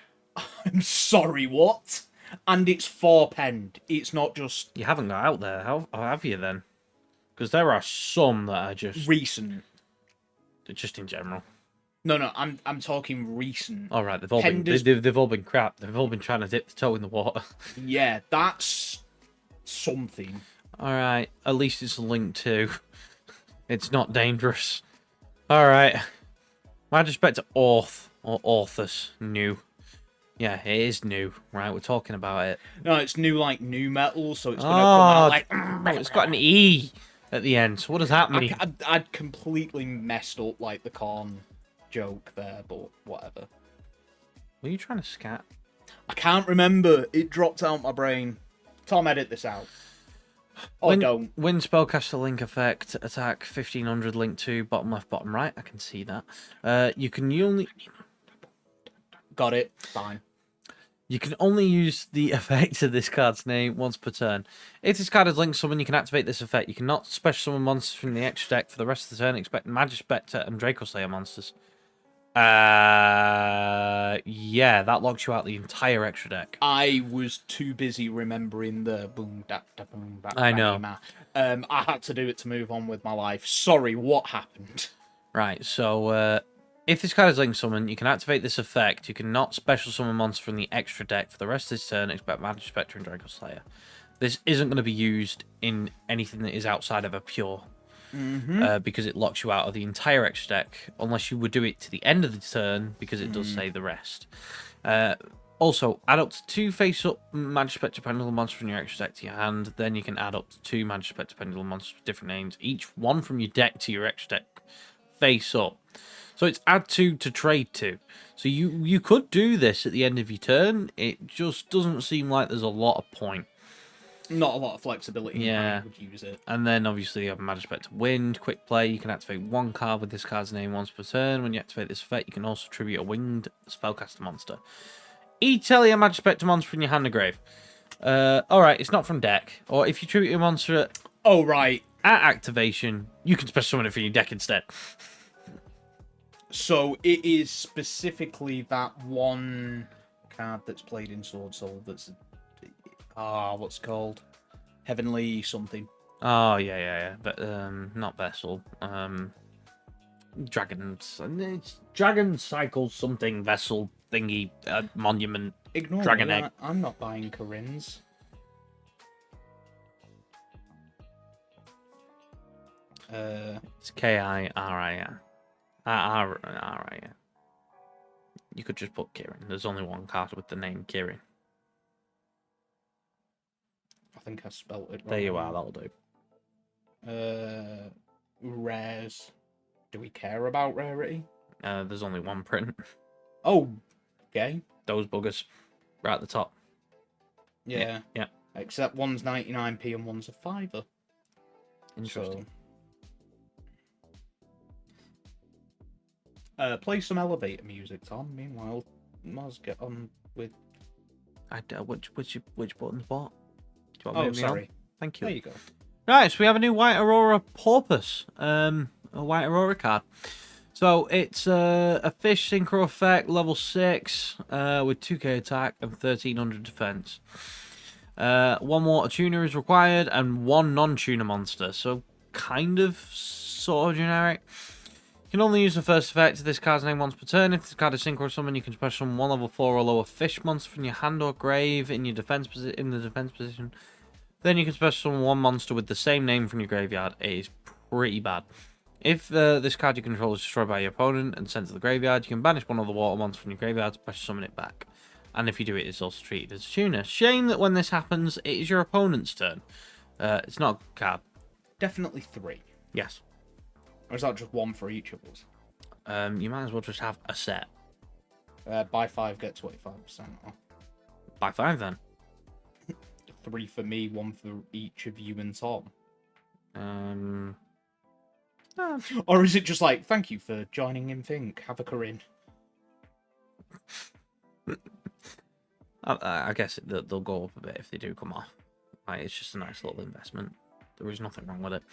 I'm sorry, what? And it's 4 Pend. It's not just... You haven't got out there, have you then? Because there are some that are just... recent. Just in general. No, I'm talking recent. All right, they've all been crap. They've all been trying to dip the toe in the water. Yeah, that's something. All right, at least it's linked to. It's not dangerous. All right, Magispect to Orth or Orthus new. Yeah, it is new. Right, we're talking about it. No, it's new like new metal, so it's gonna come out like. No, it's got an E at the end. So what does that mean? I'd completely messed up like the corn joke there, but whatever. Were you trying to scat? I can't remember. It dropped out my brain. Tom, edit this out. Or don't. Wind Spellcaster Link Effect, attack 1500, link to bottom left, bottom right. I can see that. You can only... Got it. Fine. You can only use the effect of this card's name once per turn. If this card is linked to someone, you can activate this effect. You cannot special summon monsters from the extra deck for the rest of the turn, except Magispector and Draco Slayer monsters. Yeah, that logs you out the entire extra deck. I was too busy remembering the boom da da boom ba. I know. I had to do it to move on with my life. Sorry, what happened? Right, so if this card is Link Summon, you can activate this effect. You cannot special summon monster from the extra deck for the rest of this turn, except Magic Spectre and Dragon Slayer. This isn't going to be used in anything that is outside of a pure, because it locks you out of the entire extra deck, unless you would do it to the end of the turn, because it does say the rest. Also, add up to 2 face-up Magic Spectre Pendulum monsters from your extra deck to your hand. Then you can add up to 2 Magic Spectre Pendulum monsters with different names, each one from your deck to your extra deck face-up. So it's add 2 to trade 2. So you could do this at the end of your turn. It just doesn't seem like there's a lot of point. Not a lot of flexibility. Yeah. In how you would use it. And then obviously you have Magic Spectre Wind, quick play. You can activate 1 card with this card's name once per turn. When you activate this effect, you can also tribute a winged spellcaster monster. Each Elia Magic Spectre monster from your hand or grave. Alright, it's not from deck. Or if you tribute a monster Right. at activation, you can special summon it from your deck instead. So it is specifically that one card that's played in Sword Soul that's what's it called? Heavenly something. Oh yeah. But not Vessel. Dragon Cycle something Vessel thingy monument. Ignore Dragon me, Egg. I'm not buying Corinne's. It's Kirin. R-I-N. You could just put Kirin. There's only one card with the name Kirin. I think I spelt it wrong. There you are, that'll do. Rares. Do we care about rarity? There's only one print. Oh, okay. Those buggers. Right at the top. Yeah. Yeah. Except one's 99p and one's a fiver. Interesting. So, play some elevator music, Tom. Meanwhile, Moz, get on with... Which button's what? Do you want me to be on? Sorry. Thank you. There you go. Right, so we have a new White Aurora Porpoise. A White Aurora card. So it's a fish synchro effect, level 6, with 2k attack and 1300 defense. 1 water tuner is required and 1 non-tuner monster. So kind of sort of generic. You can only use the first effect of this card's name once per turn. If this card is synchro summon, you can special summon 1 level 4 or lower fish monster from your hand or grave in your defense position. Then you can special summon 1 monster with the same name from your graveyard. It is pretty bad. If this card you control is destroyed by your opponent and sent to the graveyard, you can banish 1 of the water monsters from your graveyard to special summon it back. And if you do it, it's also treated as a tuner. Shame that when this happens, it is your opponent's turn. It's not a good card. Definitely 3. Yes. Or is that just 1 for each of us? You might as well just have a set. Buy 5, get 25% off. Buy 5 then. 3 for me, 1 for each of you and Tom. Or is it just like, thank you for joining in Think, have a Corinne? I guess they'll go up a bit if they do come off. Like, it's just a nice little investment. There is nothing wrong with it.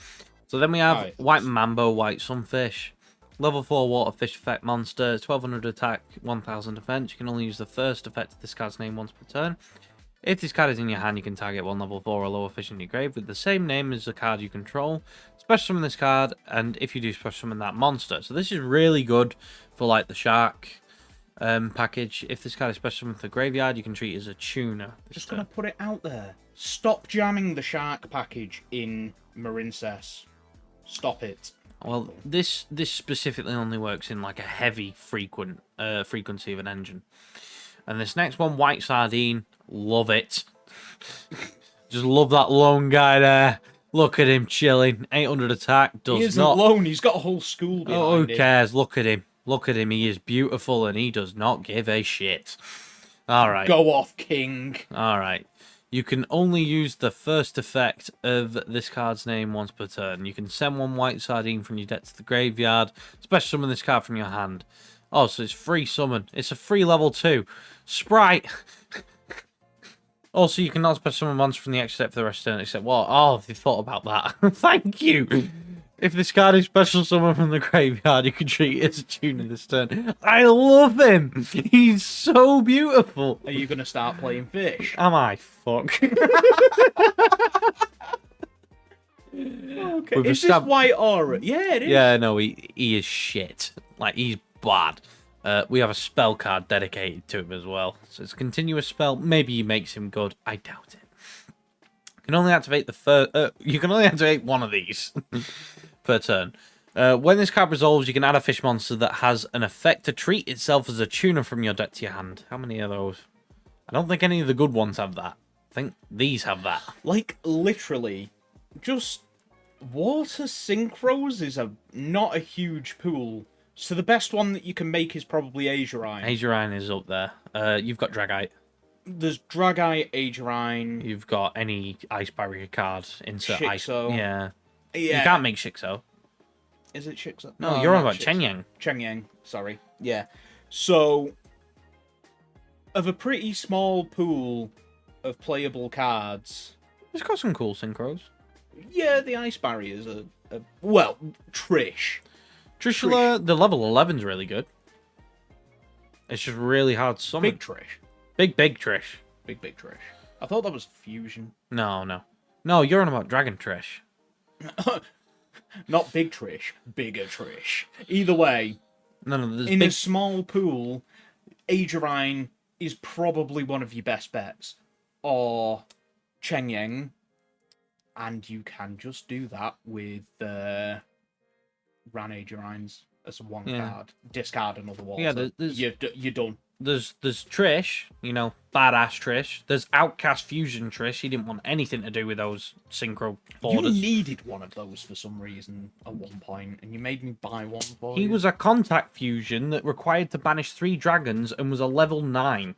So then we have White Mambo, White Sunfish. Level 4 water fish effect monster. 1200 attack, 1000 defense. You can only use the first effect of this card's name once per turn. If this card is in your hand, you can target 1 level 4 or lower fish in your grave with the same name as the card you control. Special summon this card, and if you do special summon that monster. So this is really good for like the shark package. If this card is special summoned to the graveyard, you can treat it as a tuner. Just gonna put it out there. Stop jamming the shark package in Marincess. Stop it. Well, this specifically only works in like a heavy frequency of an engine. And this next one, White Sardine, love it. Just love that lone guy there. Look at him chilling. 800 attack, he isn't alone, he's got a whole school behind him. Who cares? Look at him. Look at him. He is beautiful and he does not give a shit. Alright. Go off, King. Alright. You can only use the first effect of this card's name once per turn. You can send 1 White Sardine from your deck to the graveyard. Special summon this card from your hand. Oh, so it's free summon. It's a free level 2. Sprite. Also, you cannot special summon monsters from the extra deck for the rest of the turn except what? Oh, they thought about that. Thank you. If this card is special summon from the graveyard, you can treat it as a tuner this turn. I love him. He's so beautiful. Are you going to start playing fish? Am I? Fuck. Okay. Is this white aura? Yeah, it is. Yeah, no, he is shit. Like, he's bad. We have a spell card dedicated to him as well. So it's a continuous spell. Maybe he makes him good. I doubt it. You can only activate the first. You can only activate one of these per turn. When this card resolves, you can add a fish monster that has an effect to treat itself as a tuner from your deck to your hand. How many are those? I don't think any of the good ones have that. I think these have that. Like, literally, just water synchros is not a huge pool. So the best one that you can make is probably Azurine. Azurine is up there. You've got Dragite. There's Dragite, Azurine. You've got any Ice Barrier card. Insert Shixo. Ice. Yeah. Yeah. You can't make Shixo. Is it Shixo? No, you're on about Shixo. Chenyang. Chenyang, sorry. Yeah. So, of a pretty small pool of playable cards... It's got some cool synchros. Yeah, the Ice Barriers are well, Trish. Trishula, the level 11's really good. It's just really hard to summon. Big Trish. Big Trish. Big Trish. I thought that was Fusion. No, you're on about Dragon Trish. Not Big Trish, bigger Trish. Either way, No, in a small pool, Azurine is probably one of your best bets. Or Chenyang. And you can just do that with Ran Azurines as one card. Discard another water. Yeah, you're done. There's Trish, you know, badass Trish. There's Outcast Fusion Trish. He didn't want anything to do with those synchro borders. You needed one of those for some reason at one point, and you made me buy one for you. He was a Contact Fusion that required to banish 3 dragons and was a level 9.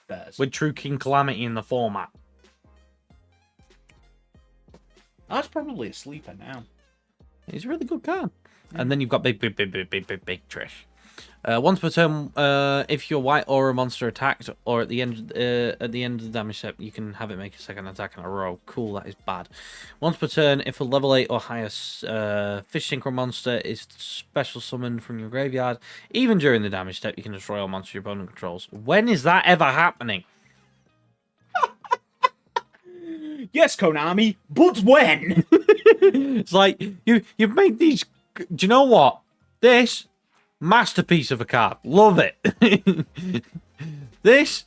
Bears. With True King Calamity in the format. That's probably a sleeper now. He's a really good card. And then you've got big Trish. Once per turn, if your white aura monster attacked, or at the end of the damage step, you can have it make a second attack in a row. Cool, that is bad. Once per turn, if a level 8 or higher fish synchro monster is special summoned from your graveyard, even during the damage step, you can destroy all monsters your opponent controls. When is that ever happening? Yes, Konami, but when? It's like you've made these. Do you know what? This masterpiece of a card. Love it. This,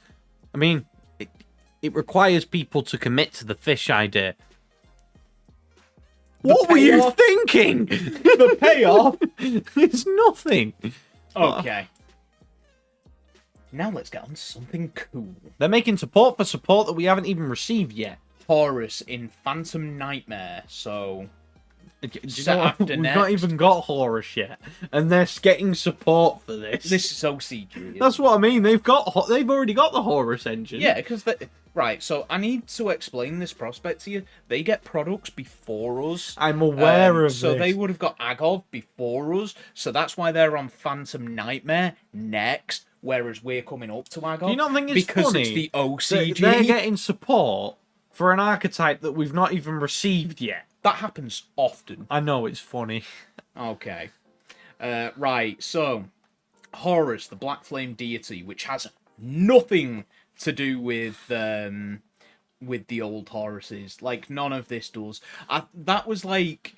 I mean, it requires people to commit to the fish idea. What were you thinking? The payoff? It's nothing. Okay. Now let's get on to something cool. They're making support for support that we haven't even received yet. Horus in Phantom Nightmare, so... We've not even got Horus yet, and they're getting support for this. This is OCG. That's what I mean. They've already got the Horus engine. Yeah, because right. So I need to explain this prospect to you. They get products before us. I'm aware of this. So they would have got Agov before us. So that's why they're on Phantom Nightmare next, whereas we're coming up to Agov. Do you not think it's because funny? It's the OCG. They're getting support for an archetype that we've not even received yet. That happens often. I know, it's funny. Okay. Right, so Horus, the Black Flame deity, which has nothing to do with the old Horuses. Like, none of this does. That was like...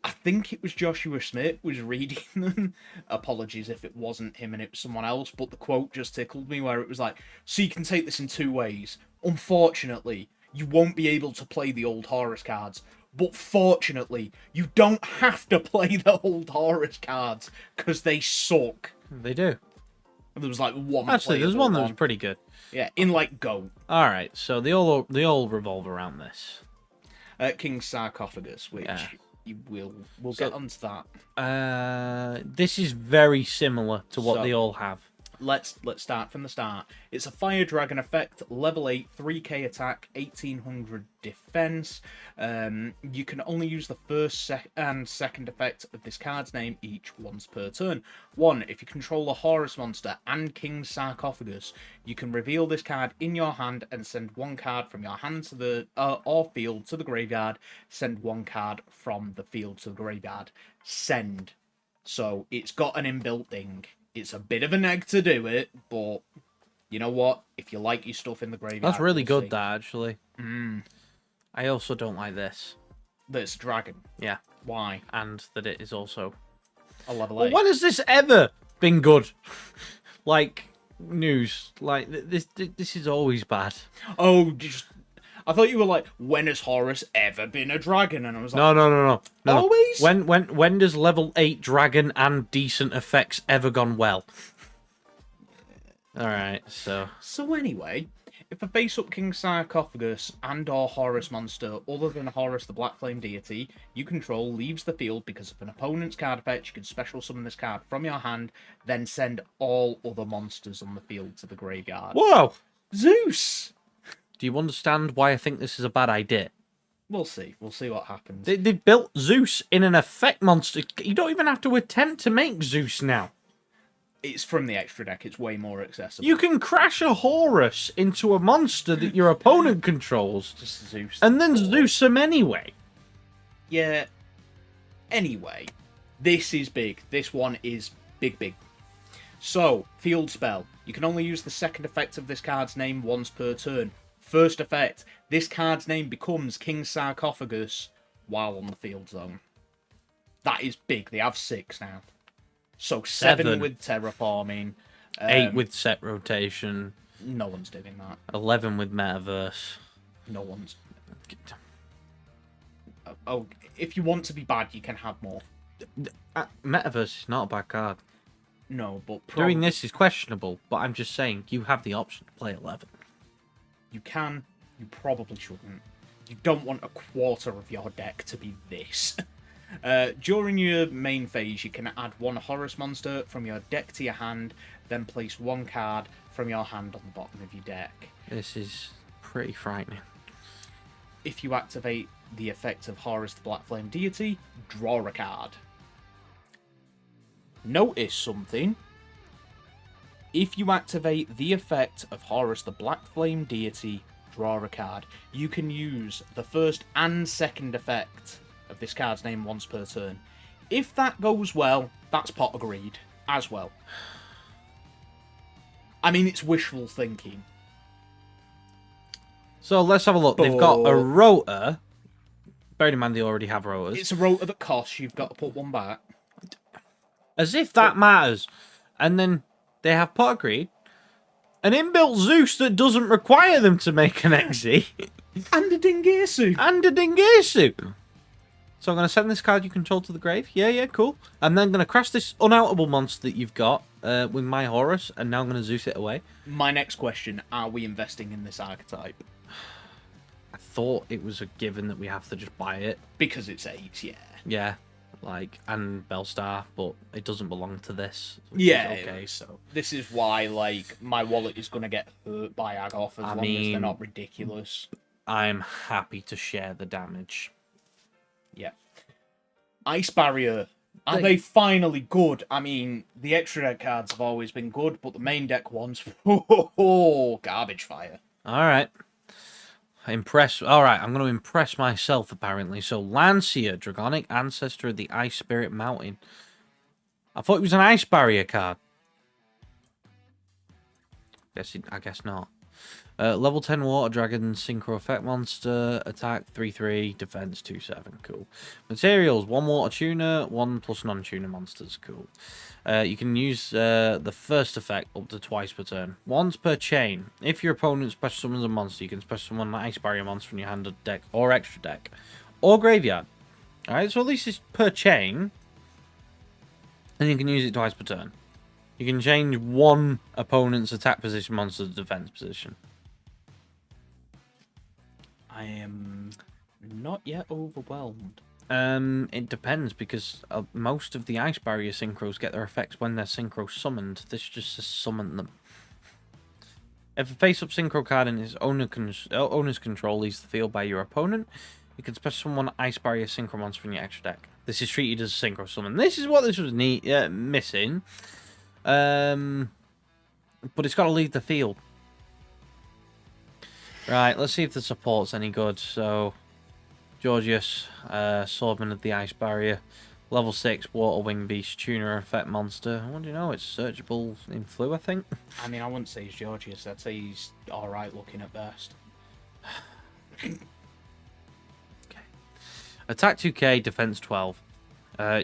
I think it was Joshua Smith was reading them. Apologies if it wasn't him and it was someone else, but the quote just tickled me where it was like, so you can take this in 2 ways. Unfortunately, you won't be able to play the old Horus cards. But fortunately, you don't have to play the old Horus cards because they suck. They do. There was like one. Actually, there's one that was pretty good. Yeah, in like Go. All right, so they all revolve around this. King's Sarcophagus, which we'll get onto that. This is very similar to what they all have. let's start from the start. It's a fire dragon effect, level 8, 3k attack, 1800 defense. You can only use the first and second effect of this card's name each once per turn. 1. If you control a Horus monster and King's Sarcophagus, you can reveal this card in your hand and send one card from your hand to the or field to the graveyard. Send one card from the field to the graveyard. Send. So it's got an inbuilt thing. It's a bit of an egg to do it, but you know what? If you like your stuff in the graveyard... That's really we'll good, see. that, actually. I also don't like this. That it's a dragon. Yeah. Why? And that it is also... A level 8. Well, when has this ever been good? Like, news. Like, this is always bad. Oh, I thought you were like, when has Horus ever been a dragon? And I was like, No. Always? When does level 8 dragon and decent effects ever gone well? Alright, so... So anyway, if a face-up King Sarcophagus and or Horus monster other than Horus the Black Flame Deity you control leaves the field because of an opponent's card effect, you can special summon this card from your hand, then send all other monsters on the field to the graveyard. Whoa! Zeus! Do you understand why I think this is a bad idea? We'll see. We'll see what happens. They've built Zeus in an effect monster. You don't even have to attempt to make Zeus now. It's from the extra deck. It's way more accessible. You can crash a Horus into a monster that your opponent controls. Just Zeus. And then Zeus him anyway. Yeah. Anyway, this is big. This one is big. So, field spell. You can only use the second effect of this card's name once per turn. First effect. This card's name becomes King's Sarcophagus while on the field zone. That is big. They have 6 now. So 7 with terraforming. 8 with set rotation. No one's doing that. 11 with metaverse. No one's... Oh, if you want to be bad, you can have more. Metaverse is not a bad card. No, but... Doing this is questionable, but I'm just saying, you have the option to play 11. You can, you probably shouldn't. You don't want a quarter of your deck to be this. During your main phase, you can add one Horus monster from your deck to your hand, then place one card from your hand on the bottom of your deck. This is pretty frightening. If you activate the effect of Horus the Black Flame Deity, draw a card. Notice something. If you activate the effect of Horus the Black Flame Deity, draw a card. You can use the first and second effect of this card's name once per turn. If that goes well, that's pot agreed as well. I mean, it's wishful thinking. So let's have a look. They've got a rotor. Bearing in mind they already have rotors. It's a rotor that costs. You've got to put one back. As if that matters. And then they have pot agreed. An inbuilt Zeus that doesn't require them to make an Exi. And a Dingesu. And a Dingesu. So I'm going to send this card you control to the grave. Yeah, cool. And then going to crash this unoutable monster that you've got with my Horus. And now I'm going to Zeus it away. My next question, are we investing in this archetype? I thought it was a given that we have to just buy it. Because it's 8, yeah. Yeah, like, and Bellstar, but it doesn't belong to this. Yeah, okay. So this is why, like, my wallet is going to get hurt by Agoth as long as they're not ridiculous. I'm happy to share the damage. Yeah. Ice Barrier. Are they finally good? I mean, the extra deck cards have always been good, but the main deck ones, garbage fire. All right. All right, I'm going to impress myself, apparently. So, Lancia, Dragonic Ancestor of the Ice Spirit Mountain. I thought it was an Ice Barrier card. I guess not. Level 10 Water Dragon, Synchro Effect Monster, Attack 3/3, Defense 2/7, cool. Materials, 1 Water Tuner, 1 plus non-tuner monsters, cool. You can use the first effect up to twice per turn. Once per chain. If your opponent special summons a monster, you can special summon an Ice Barrier monster from your hand or deck, or extra deck, or graveyard. Alright, so at least it's per chain. And you can use it twice per turn. You can change one opponent's attack position monster to defense position. I am not yet overwhelmed. It depends, because most of the ice barrier synchros get their effects when they're synchro summoned. This just says summon them. If a face-up synchro card in its owner's control leaves the field by your opponent, you can special summon one ice barrier synchro monster from your extra deck. This is treated as a synchro summon. This is what this was missing. But it's got to leave the field. Right, let's see if the support's any good. So, Georgius, Swordman of the Ice Barrier, level 6 Water Wing Beast Tuner Effect Monster. What do you know? It's searchable in Flu, I think. I mean, I wouldn't say he's Georgius. I'd say he's alright looking at best. Okay. Attack 2k, defense 12.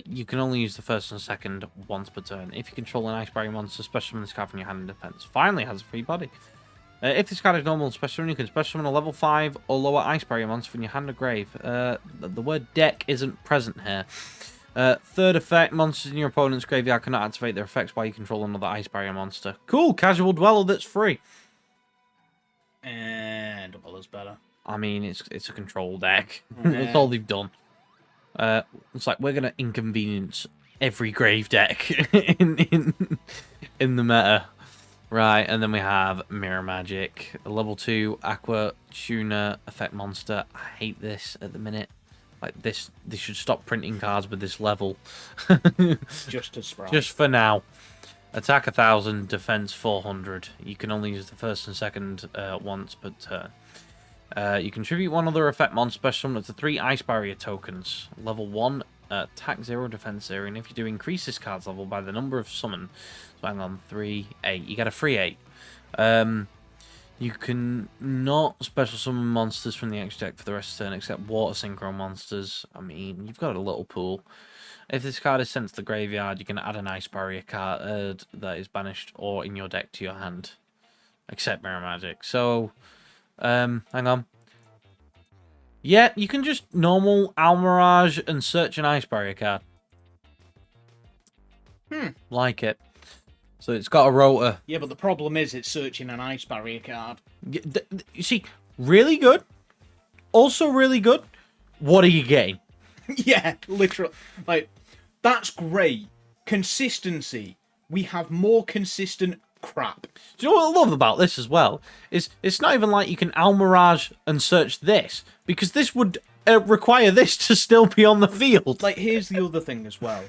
You can only use the first and second once per turn. If you control an Ice Barrier monster, special summon this card from your hand in defense. Finally has a free body. If this card is normal and special summon, you can special summon a level 5 or lower Ice Barrier monster from your hand or grave. The word deck isn't present here. Third effect, monsters in your opponent's graveyard cannot activate their effects while you control another Ice Barrier monster. Cool, casual dweller that's free. And double is better. I mean, it's a control deck. That's all they've done. It's like, we're going to inconvenience every grave deck in the meta. Right, and then we have Mirror Magic, a level 2 Aqua Tuner Effect Monster. I hate this at the minute. Like, this, they should stop printing cards with this level. Just a sprite. Just for now. Attack 1000, defense 400. You can only use the first and second once per turn. You contribute one other effect monster special summon to 3 Ice Barrier tokens. Level 1, attack 0, defense 0. And if you do increase this card's level by the number of summon, so hang on, 3, 8. You get a free 8. You can not special summon monsters from the extra deck for the rest of the turn except water synchro monsters. I mean, you've got a little pool. If this card is sent to the graveyard, you can add an Ice Barrier card that is banished or in your deck to your hand. Except Mirror Magic. So, hang on. Yeah, you can just normal Almirage and search an Ice Barrier card. Like it. So it's got a rotor. Yeah, but the problem is it's searching an Ice Barrier card. You see, really good. Also really good. What are you getting? Yeah, literally. Like, that's great. Consistency. We have more consistent crap. Do you know what I love about this as well? Is it's not even like you can Almirage and search this, because this would require this to still be on the field. Like, here's the other thing as well.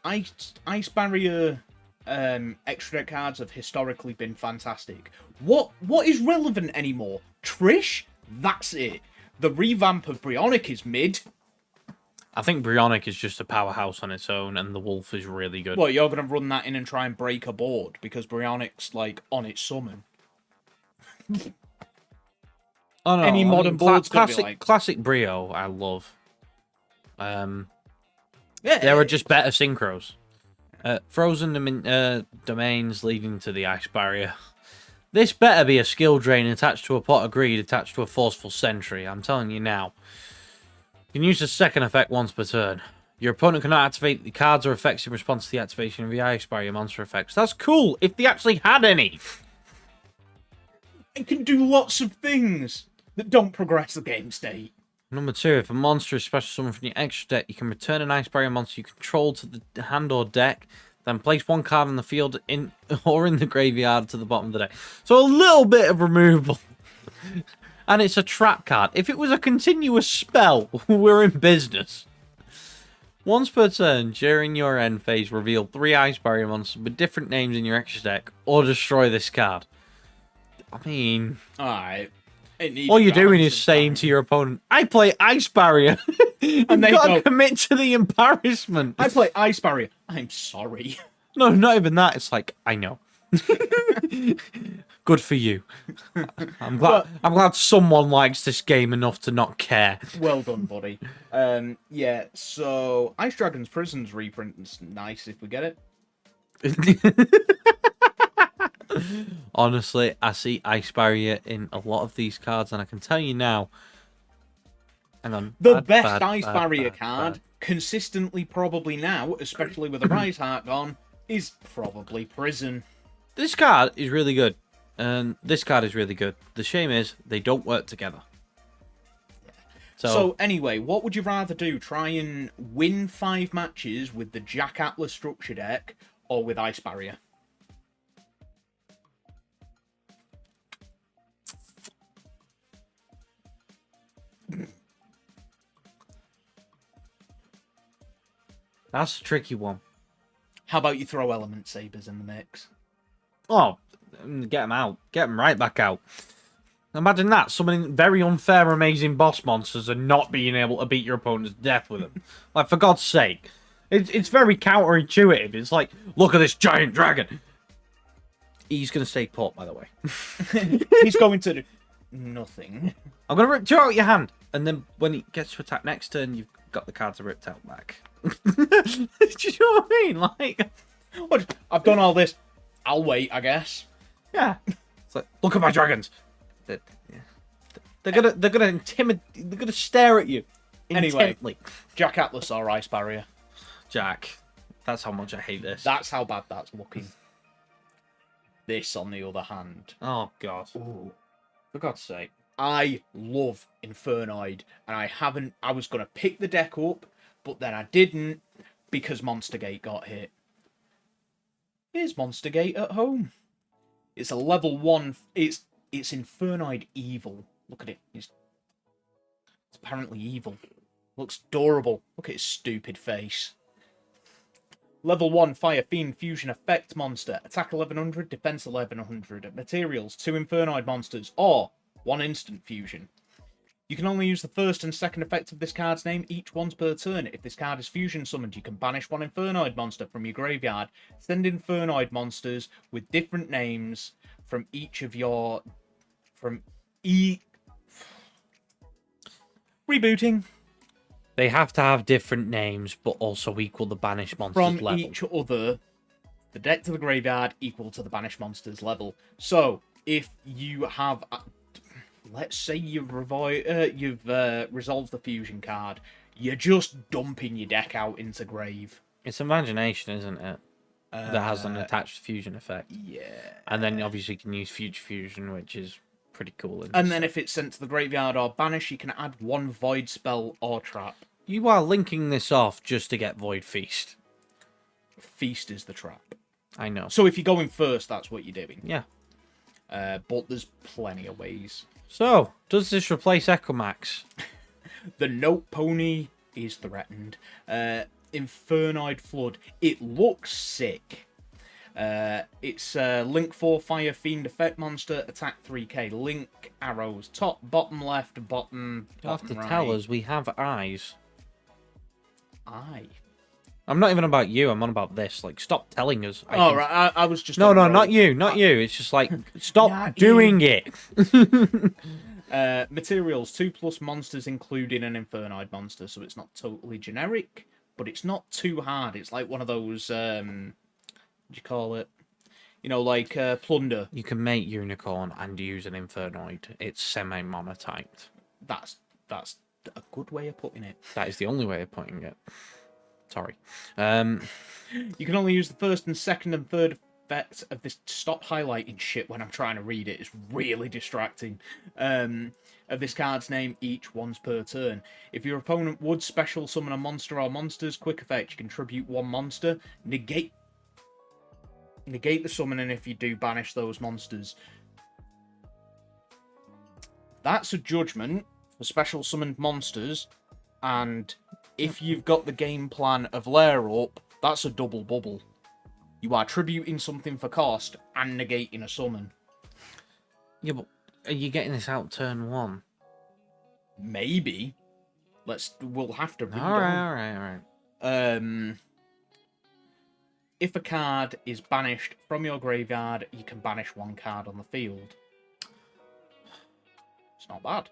Ice Barrier extra deck cards have historically been fantastic. What is relevant anymore? Trish? That's it. The revamp of Brionic is mid. I think Brionic is just a powerhouse on its own, and the Wolf is really good. Well, you're going to run that in and try and break a board, because Brionic's, like, on its summon. Oh, no, Any modern board's going to be like... Classic Brio, I love. Yeah. There are just better synchros. Frozen domains leading to the Ice Barrier. This better be a skill drain attached to a pot of greed attached to a forceful sentry. I'm telling you now. You can use the second effect once per turn. Your opponent cannot activate the cards or effects in response to the activation of the Ice Barrier monster effects. That's cool, if they actually had any. It can do lots of things that don't progress the game state. Number 2, if a monster is special summoned from your extra deck, you can return an Ice Barrier monster you control to the hand or deck, then place one card on the field or in the graveyard to the bottom of the deck. So a little bit of removal. And it's a trap card. If it was a continuous spell, we're in business. Once per turn, during your end phase, reveal 3 Ice Barrier monsters with different names in your extra deck, or destroy this card. I mean... Alright. All you're doing is saying to your opponent, I play Ice Barrier. And they got to commit to the embarrassment. I play Ice Barrier. I'm sorry. No, not even that. It's like, I know. Good for you. I'm glad someone likes this game enough to not care. Well done, buddy. Yeah, so Ice Dragon's Prison's reprint is nice if we get it. Honestly, I see Ice Barrier in a lot of these cards, and I can tell you now. Hang on. The best Ice Barrier card, consistently probably now, especially with the Rise Heart gone, is probably Prison. This card is really good. And this card is really good. The shame is, they don't work together. So anyway, what would you rather do? Try and win 5 matches with the Jack Atlas structure deck, or with Ice Barrier? That's a tricky one. How about you throw Element Sabers in the mix? Oh, get them out. Get them right back out. Imagine that. Summoning very unfair, amazing boss monsters and not being able to beat your opponent's death with them. Like, for God's sake. It's very counterintuitive. It's like, look at this giant dragon. He's going to stay put, by the way. He's going to do nothing. I'm going to rip you out your hand. And then when he gets to attack next turn, you've got the cards ripped out back. Do you know what I mean? Like, I've done all this. I'll wait, I guess. Yeah. It's like, look at my dragons. They're gonna intimidate. They're gonna stare at you intently. Anyway, Jack Atlas or Ice Barrier? Jack. That's how much I hate this. That's how bad that's looking. This, on the other hand. Oh, God. Ooh. For God's sake. I love Infernoid, and I was going to pick the deck up, but then I didn't because Monstergate got hit. Here's Monstergate at home. It's a level 1. It's Infernoid evil. Look at it. It's apparently evil. Looks adorable. Look at his stupid face. Level 1 Fire Fiend Fusion Effect Monster. Attack 1100, Defense 1100. Materials 2 Infernoid monsters, or 1 instant fusion. You can only use the first and second effect of this card's name each once per turn. If this card is fusion summoned, you can banish 1 Infernoid monster from your graveyard. Send Infernoid monsters with different names from each of your... Rebooting. They have to have different names, but also equal the banished monsters From level. each other. The deck to the graveyard equal to the banished monsters level. So, if you have... let's say you've resolved the fusion card. You're just dumping your deck out into grave. It's imagination, isn't it? That has an attached fusion effect. Yeah. And then obviously you can use future fusion, which is pretty cool. And then if it's sent to the graveyard or banished, you can add 1 void spell or trap. You are linking this off just to get Void Feast. Feast is the trap. I know. So if you're going first, that's what you're doing. Yeah. But there's plenty of ways. So, does this replace Echomax? The Note Pony is threatened. Infernoid Flood. It looks sick. It's Link 4 Fire Fiend Effect Monster. Attack 3k. Link arrows. Top, bottom left, bottom You have to right. tell us we have eyes. Aye. I'm not even about you, I'm on about this. Like, stop telling us. Right. I was just... No, not you. Not you. It's just like, stop Not doing it. Materials, 2+ monsters, including an Infernoid monster, so it's not totally generic, but it's not too hard. It's like one of those, what do you call it? You know, like Plunder. You can make Unicorn and use an Infernoid. It's semi-monotyped. That's a good way of putting it. That is the only way of putting it. Sorry. You can only use the first and second and third effects of this. Stop highlighting shit when I'm trying to read it. It's really distracting. Of this card's name each once per turn. If your opponent would special summon a monster or monsters, quick effect, you can tribute 1 monster. Negate the summoning if you do banish those monsters. That's a judgment for special summoned monsters, and if you've got the game plan of Lair Up, that's a double bubble. You are tributing something for cost and negating a summon. Yeah, but are you getting this out turn 1? Maybe. We'll have to read on. Alright. If a card is banished from your graveyard, you can banish 1 card on the field. It's not bad.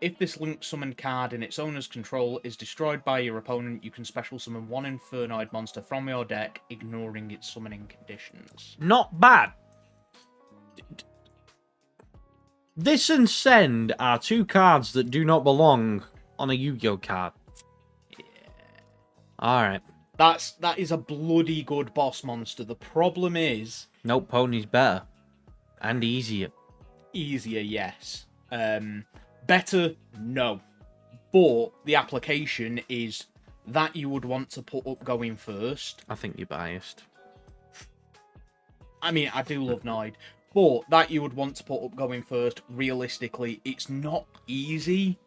If this link summoned card in its owner's control is destroyed by your opponent, you can special summon 1 Infernoid monster from your deck, ignoring its summoning conditions. Not bad. This and Send are 2 cards that do not belong on a Yu-Gi-Oh card. Yeah. Alright. That is a bloody good boss monster. The problem is... Nope, Pony's better. And easier. Easier, yes. Better, no. But the application is that you would want to put up going first. I think you're biased. I mean, I do love Noid, but that you would want to put up going first. Realistically, it's not easy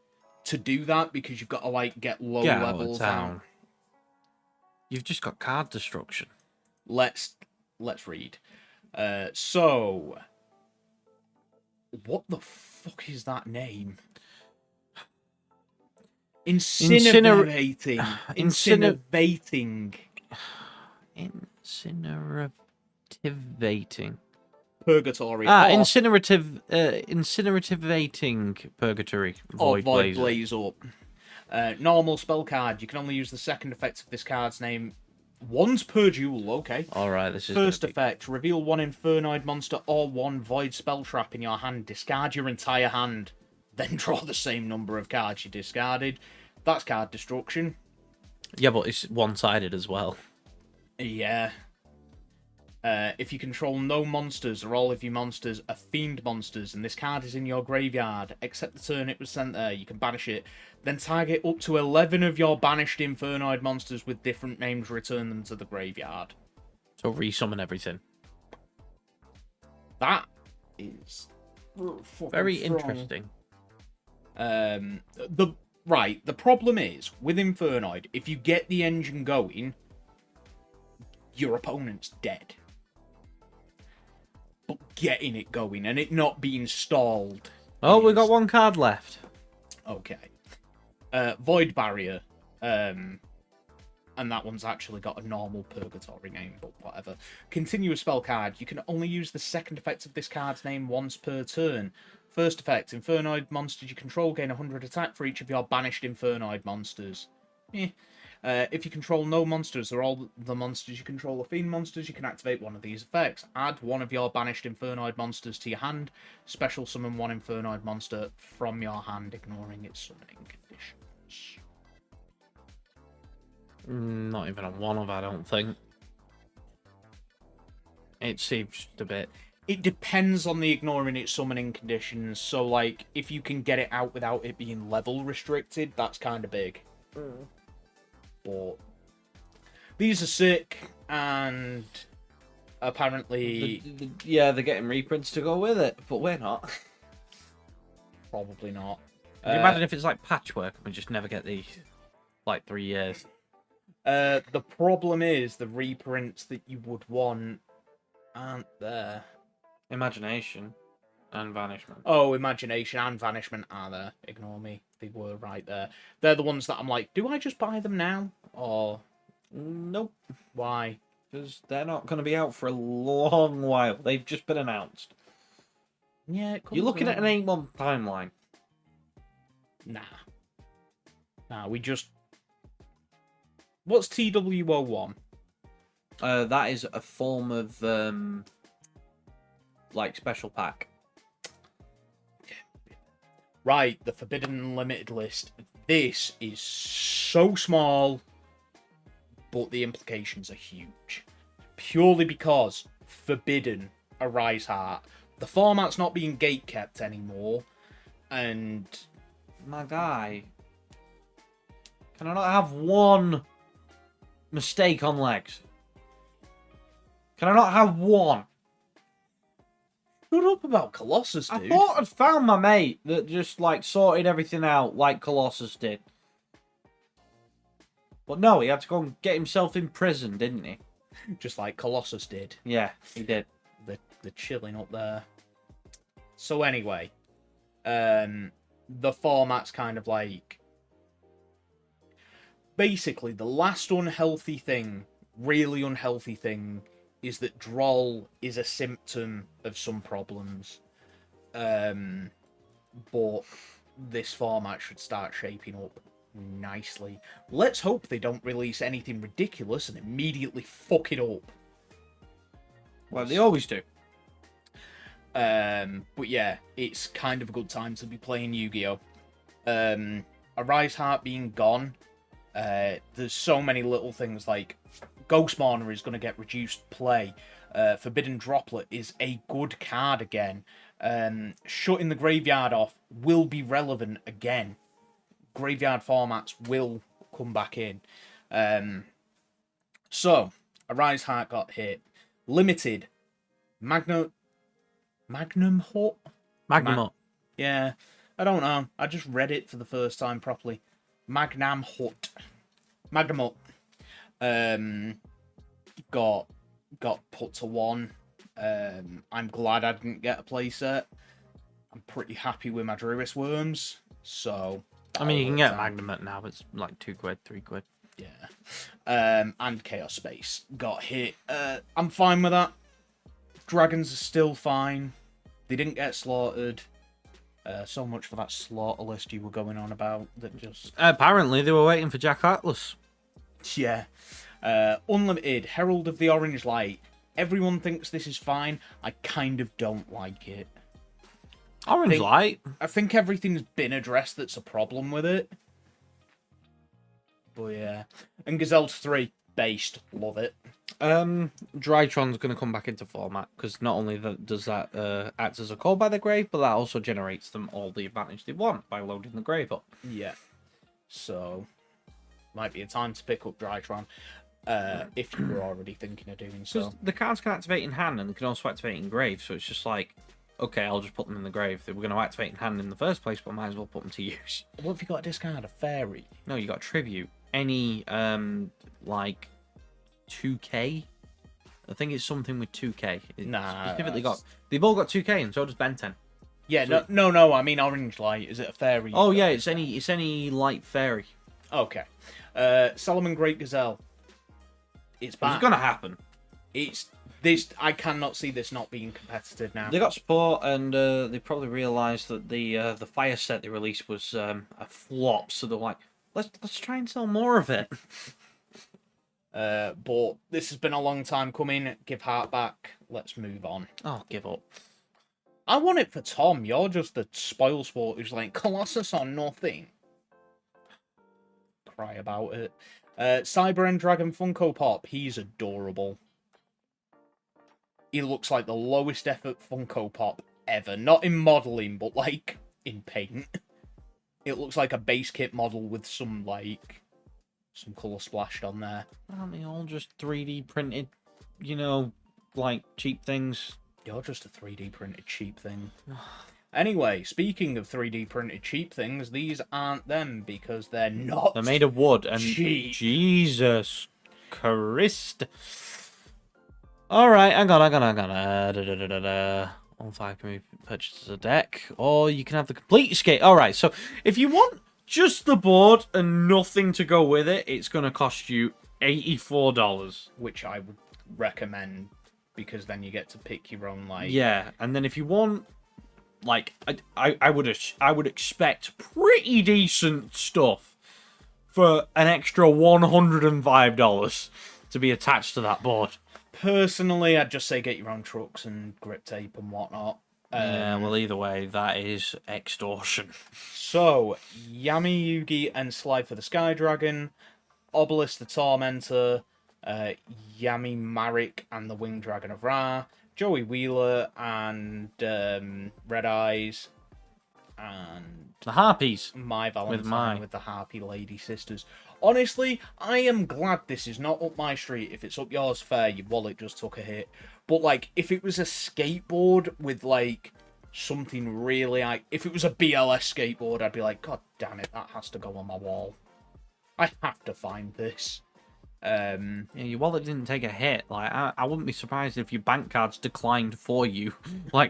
to do that because you've got to like get low levels out. You've just got card destruction. Let's read. So, what the fuck is that name? Incinerating. Incinerating. Incinerativating. Purgatory. Incinerativating purgatory. Void blaze up. Normal spell card. You can only use the second effect of this card's name once per duel. Okay. Alright, this is... First effect. Reveal one Infernoid monster or one void spell trap in your hand. Discard your entire hand. Then draw the same number of cards you discarded. That's card destruction. Yeah, but it's one-sided as well. Yeah. If you control no monsters or all of your monsters are fiend monsters and this card is in your graveyard, except the turn it was sent there, you can banish it. Then target up to 11 of your banished Infernoid monsters with different names, return them to the graveyard. So resummon everything. That is very strong. Interesting. The problem is, with Infernoid, if you get the engine going, your opponent's dead. But getting it going and it not being stalled. Oh, we got one card left. Okay. Void Barrier. And that one's actually got a normal purgatory name, but whatever. Continuous spell card. You can only use the second effect of this card's name once per turn. First effect. Infernoid monsters you control gain 100 attack for each of your banished Infernoid monsters. If you control no monsters or all the monsters you control are fiend monsters, you can activate one of these effects. Add one of your banished Infernoid monsters to your hand. Special summon one Infernoid monster from your hand, ignoring its summoning conditions. Not even a one of, I don't think. It seems just a bit... It depends on the ignoring its summoning conditions. So, like, if you can get it out without it being level restricted, that's kind of big. But these are sick, and apparently... yeah, they're getting reprints to go with it, but we're not. Probably not. Can you imagine if it's like patchwork and we just never get these? Like 3 years. The problem is the reprints that you would want aren't there. Imagination and Vanishment. Oh, Imagination and Vanishment are there. Ignore me. They were right there. They're the ones that I'm like, do I just buy them now? Or... Nope. Why? Because they're not going to be out for a long while. They've just been announced. Yeah, you're looking at an 8-month timeline. Nah, we just... What's TWO1? That is a form of, like, special pack. Right, the Forbidden Limited list. This is so small, but the implications are huge. Purely because Forbidden, a Rise Heart. The format's not being gatekept anymore, and... My guy. Can I not have one mistake on legs? Can I not have one? Shut up about Colossus, dude. I thought I'd found my mate that just, like, sorted everything out like Colossus did. But no, he had to go and get himself in prison, didn't he? Just like Colossus did. Yeah, he did. They're chilling up there. So anyway, the format's kind of like... Basically, the last unhealthy thing, really unhealthy thing, is that Droll is a symptom of some problems. But this format should start shaping up nicely. Let's hope they don't release anything ridiculous and immediately fuck it up. Well, they always do. But yeah, it's kind of a good time to be playing Yu-Gi-Oh! A Rise Heart being gone, there's so many little things like Ghost Spawner is going to get reduced play. Forbidden Droplet is a good card again. Shutting the graveyard off will be relevant again. graveyard formats will come back in. So, Arise Heart got hit. Limited. Magnum Hut? Magnum. Yeah, I don't know. I just read it for the first time properly. Magnum Hut. Got put to 1. I'm glad I didn't get a playset. I'm pretty happy with my Druis Worms, so... I mean, you can get Magnum now, but it's like £2, £3. Yeah. And Chaos Space got hit. I'm fine with that. Dragons are still fine. They didn't get slaughtered. So much for that slaughter list you were going on about. That just... Apparently, they were waiting for Jack Atlas. Yeah. Unlimited, Herald of the Orange Light. Everyone thinks this is fine. I kind of don't like it. Orange Light? I think everything's been addressed that's a problem with it. But yeah. And Gazelle 3, based. Love it. Drytron's going to come back into format, because not only does that act as a call by the grave, but that also generates them all the advantage they want by loading the grave up. Yeah. So, might be a time to pick up Drytron. If you were already thinking of doing so. The cards can activate in hand, and they can also activate in grave, so it's just like, okay, I'll just put them in the grave. They were going to activate in hand in the first place, but I might as well put them to use. What if you got a discard? A fairy? No, you got tribute. Any, like, 2k? I think it's something with 2k. Nah. Specifically they've all got 2k, and so does Ben 10. Yeah, so no, I mean Orange Light. Is it a fairy? Oh, yeah, it's any light fairy. Okay. Solomon Great Gazelle. It's back. It's going to happen. It's this. I cannot see this not being competitive now. They got support, and they probably realised that the fire set they released was a flop, so they're like, let's try and sell more of it. But this has been a long time coming. Give Heart back. Let's move on. Oh, give up. I want it for Tom. You're just a spoil sport who's like, Colossus or nothing. Cry about it. Cyber End Dragon Funko Pop. He's adorable. He looks like the lowest effort Funko Pop ever. Not in modelling, but like in paint. It looks like a base kit model with some colour splashed on there. Aren't they all just 3D printed, like cheap things? You're just a 3D printed cheap thing. Anyway, speaking of 3D printed cheap things, these aren't them because they're not. They're made of wood and cheap. Jesus Christ. Alright, hang on. 1.5 can be purchased as a deck, or you can have the complete escape. Alright, so if you want just the board and nothing to go with it, it's going to cost you $84. Which I would recommend, because then you get to pick your own, Yeah, and then if you want, I would expect pretty decent stuff for an extra $105 to be attached to that board. Personally, I'd just say get your own trucks and grip tape and whatnot. Yeah, well, either way, that is extortion. So, Yami Yugi and Sly for the Sky Dragon, Obelisk the Tormentor, Yami Marik and the Winged Dragon of Ra, Joey Wheeler and Red Eyes, and the Harpies. My Valentine with the Harpy Lady Sisters. Honestly, I am glad this is not up my street. If it's up yours, fair, your wallet just took a hit. But, if it was a skateboard with, something really... if it was a BLS skateboard, I'd be like, God damn it, that has to go on my wall. I have to find this. Yeah, your wallet didn't take a hit. I wouldn't be surprised if your bank cards declined for you.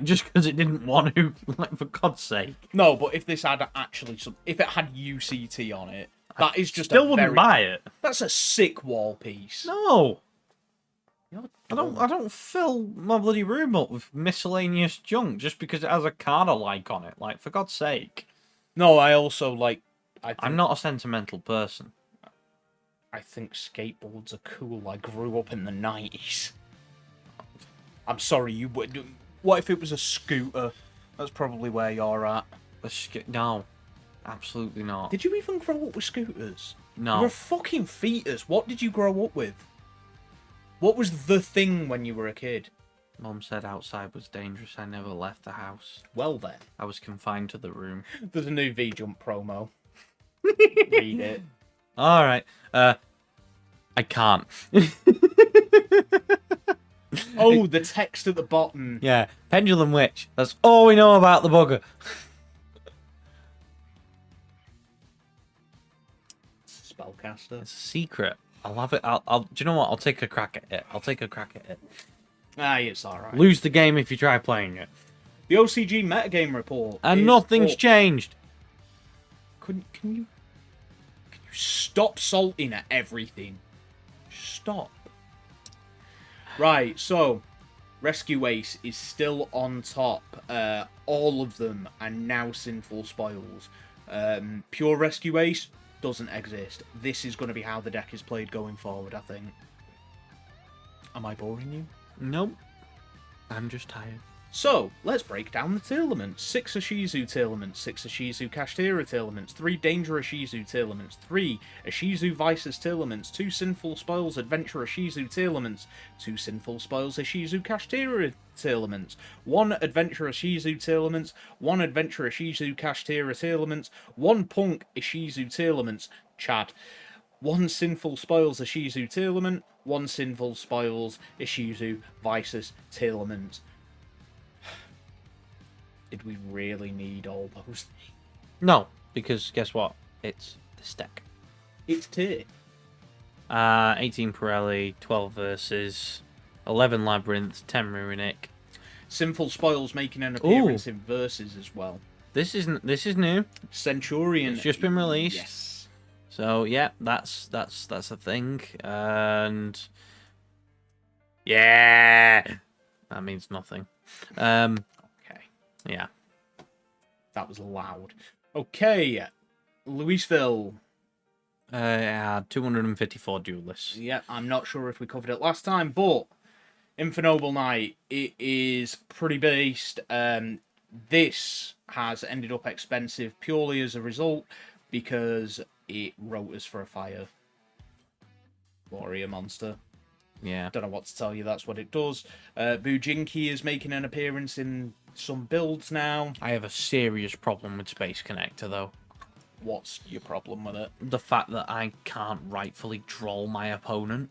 Just because it didn't want to. For God's sake. No, but if this had actually... if it had UCT on it, that is just still wouldn't buy it. That's a sick wall piece. No. I don't fill my bloody room up with miscellaneous junk just because it has a card I like on it. For God's sake. No, I also I'm not a sentimental person. I think skateboards are cool. I grew up in the 90s. I'm sorry, you would. What if it was a scooter? That's probably where you're at. No. Absolutely not. Did you even grow up with scooters? No. You're a fucking fetus. What did you grow up with? What was the thing when you were a kid? Mum said outside was dangerous. I never left the house. Well then. I was confined to the room. There's a new V-Jump promo. Read it. All right. I can't. Oh, the text at the bottom. Yeah, Pendulum Witch. That's all we know about the bugger. Spellcaster. It's a secret. I'll have it. Do you know what? I'll take a crack at it. I'll take a crack at it. Ah, it's alright. Lose the game if you try playing it. The OCG metagame report. And nothing's changed. Can you stop salting at everything? Stop. Right, so Rescue Ace is still on top. All of them are now Sinful Spoils. Pure Rescue Ace doesn't exist. This is going to be how the deck is played going forward, I think. Am I boring you? Nope. I'm just tired. So, let's break down the Tearlaments. 6 Ashizu Tearlaments, 6 Ashizu Kashtira Tearlaments, 3 Danger Ashizu Tearlaments, 3 Ashizu Vices Tearlaments, 2 Sinful Spoils Adventure Ashizu Tearlaments, 2 Sinful Spoils Ashizu Kashtira Tearlaments, 1 Adventure Ashizu Tearlaments, 1 Adventure Ashizu Kashtira Tearlaments, 1 Punk Ashizu Tearlaments, Chad, 1 Sinful Spoils Ashizu Tearlament, 1 Sinful Spoils Ashizu Vices Tearlaments. Did we really need all those? No, because guess what? It's this deck. It's tier. 18 Pirelli, 12 Versus, 11 Labyrinth, 10 Runic. Sinful Spoils making an appearance in Versus as well. This is new. Centurion. It's just been released. Yes. So yeah, that's a thing, and yeah, that means nothing. Okay. Yeah. That was loud. Okay. Louisville. It had 254 duelists. Yeah, I'm not sure if we covered it last time, but Infernoble Knight, it is pretty based. This has ended up expensive purely as a result because it rotors for a fire warrior monster. Yeah. Don't know what to tell you, that's what it does. Bujinki is making an appearance in some builds now. I have a serious problem with Space Connector, though. What's your problem with it? The fact that I can't rightfully troll my opponent.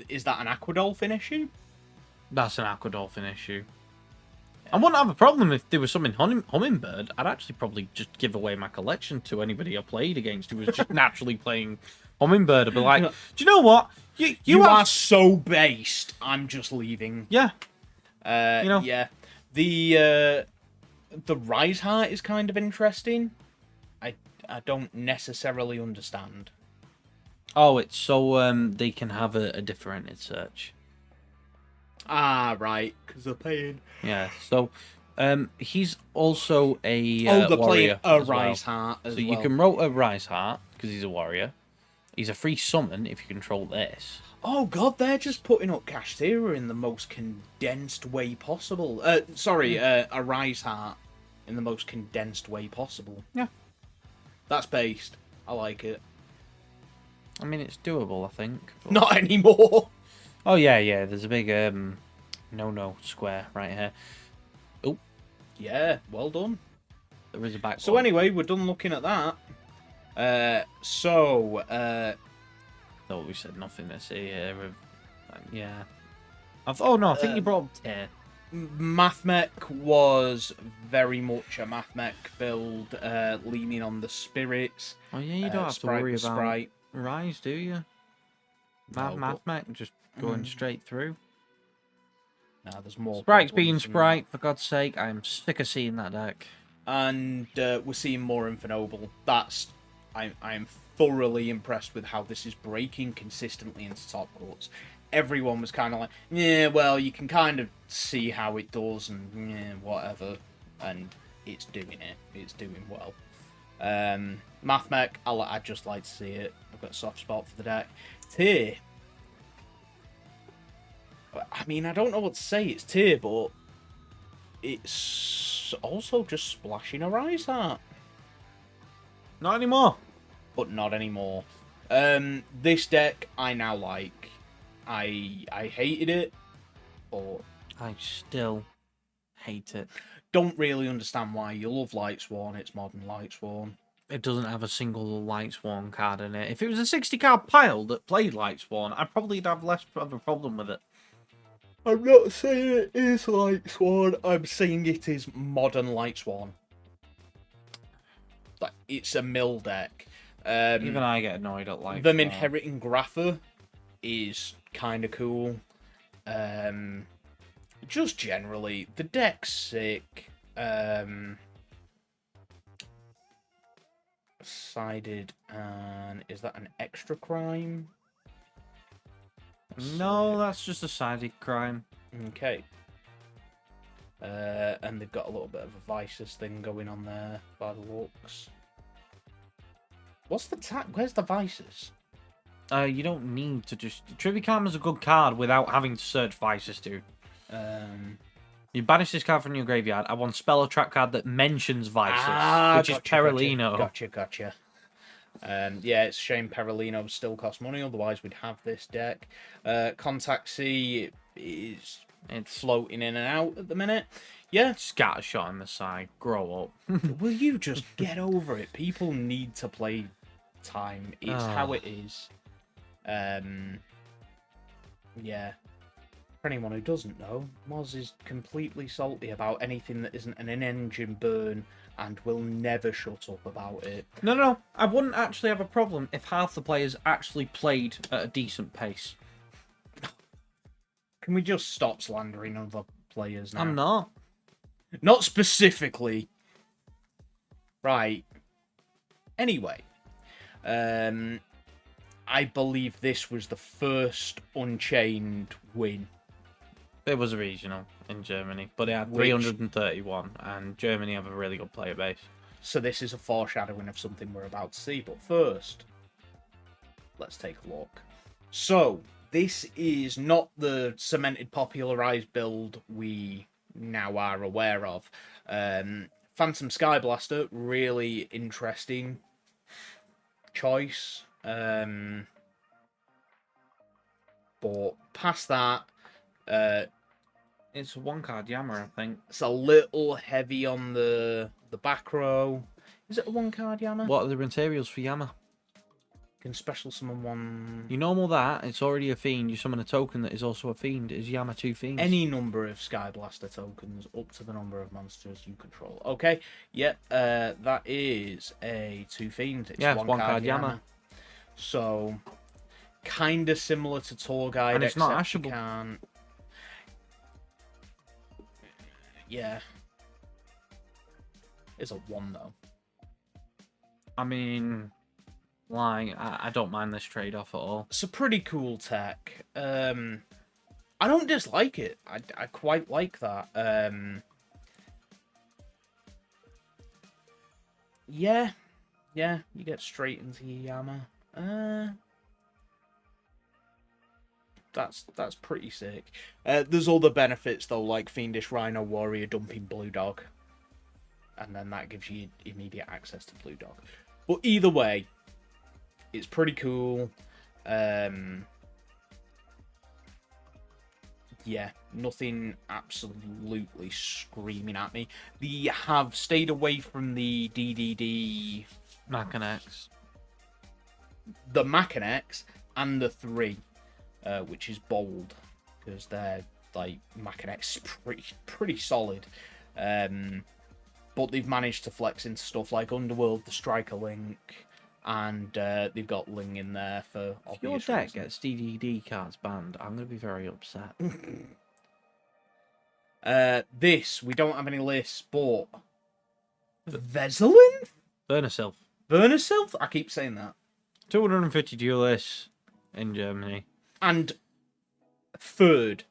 Is that an Aquadolphin issue? That's an Aquadolphin issue. I wouldn't have a problem if there was something Hummingbird. I'd actually probably just give away my collection to anybody I played against who was just naturally playing Hummingbird. I'd be like, do you know what? You are so based. I'm just leaving. Yeah. Yeah. The Rise Heart is kind of interesting. I don't necessarily understand. Oh, it's so they can have a differentiated search. Ah, right, because they're paying. Yeah, so he's also a they're warrior playing a as Rise well. Heart as so well. you can roll a Rise Heart because he's a warrior. He's a free summon if you control this. Oh god, they're just putting up Kashtira in the most condensed way possible. A Rise Heart in the most condensed way possible. Yeah. That's based. I like it. I mean, it's doable, I think. But... Not anymore. Oh, yeah. There's a big no square right here. Oh. Yeah, well done. There is a back. So anyway, we're done looking at that. Oh, we said nothing to see here. Yeah. I think you brought up Tear. Mathmech was very much a Mathmech build, leaning on the spirits. Oh yeah, you don't have to worry about Rise, do you? Mathmech just going straight through. Nah, there's more. Sprite's being Sprite, for God's sake. I'm sick of seeing that deck. And we're seeing more Infernoble. I'm thoroughly impressed with how this is breaking consistently into top courts. Everyone was kind of like, yeah, well, you can kind of see how it does, and yeah, whatever. And it's doing it. It's doing well. Mathmech, I'd just like to see it. I've got a soft spot for the deck. Tier. I mean, I don't know what to say. It's tier, but it's also just splashing a Rise Heart. Not anymore. But not anymore. This deck I now like. I hated it, but I still hate it. don't really understand why you love Lightsworn. It's modern Lightsworn. It doesn't have a single Lightsworn card in it. If it was a 60-card pile that played Lightsworn, I'd probably have less of a problem with it. I'm not saying it is Lightsworn. I'm saying it is modern Lightsworn. Like, it's a mill deck. Even I get annoyed at Lightsworn. Them inheriting Grapha is kind of cool. Just generally, the deck's sick. Sided, and is that an extra crime? No, that's just a sided crime. Okay. And they've got a little bit of a Vices thing going on there, by the looks. What's the where's the Vices? You don't need to just... Trivia Karma's a good card without having to search Vices, dude. You banish this card from your graveyard. I want spell or trap card that mentions Vices, which is Perolino. Gotcha. Yeah, it's a shame Perolino still costs money, otherwise we'd have this deck. Contact C is floating in and out at the minute. Yeah. Scattershot on the side. Grow up. Will you just get over it? People need to play time. It's how it is. Yeah. For anyone who doesn't know, Moz is completely salty about anything that isn't an in-engine burn and will never shut up about it. No. I wouldn't actually have a problem if half the players actually played at a decent pace. Can we just stop slandering other players now? I'm not. Not specifically. Right. Anyway. I believe this was the first Unchained win. It was a regional in Germany, but it had 331, and Germany have a really good player base. So this is a foreshadowing of something we're about to see. But first, let's take a look. So, this is not the cemented popularized build we now are aware of. Phantom Skyblaster, really interesting choice. But past that, it's a one-card Yammer, I think. It's a little heavy on the back row. Is it a one-card Yammer? What are the materials for Yammer? Can special summon one... You normal that, it's already a fiend. You summon a token that is also a fiend. Is Yammer 2 fiends? Any number of Skyblaster tokens up to the number of monsters you control. Okay, yep, that is a 2 fiend. It's one-card Yammer. So, kind of similar to Tour Guide, and it's not ashable. Yeah. It's a 1, though. I mean, like, I don't mind this trade-off at all. It's a pretty cool tech. I don't dislike it. I quite like that. Yeah, you get straight into your Yammer. That's pretty sick. There's other benefits though, like Fiendish Rhino Warrior dumping Blue Dog, and then that gives you immediate access to Blue Dog. But either way, it's pretty cool. Yeah, nothing absolutely screaming at me. They have stayed away from the DDD Macanex. The Macanex and the 3, which is bold, because they're, like, Macanex pretty solid. But they've managed to flex into stuff like Underworld, the Striker Link, and they've got Ling in there for obvious If your deck reasons. gets DDD cards banned, I'm going to be very upset. This, we don't have any lists, but... Veselin? Vernasilf. Vernasilf? I keep saying that. 250 duelists in Germany. And third,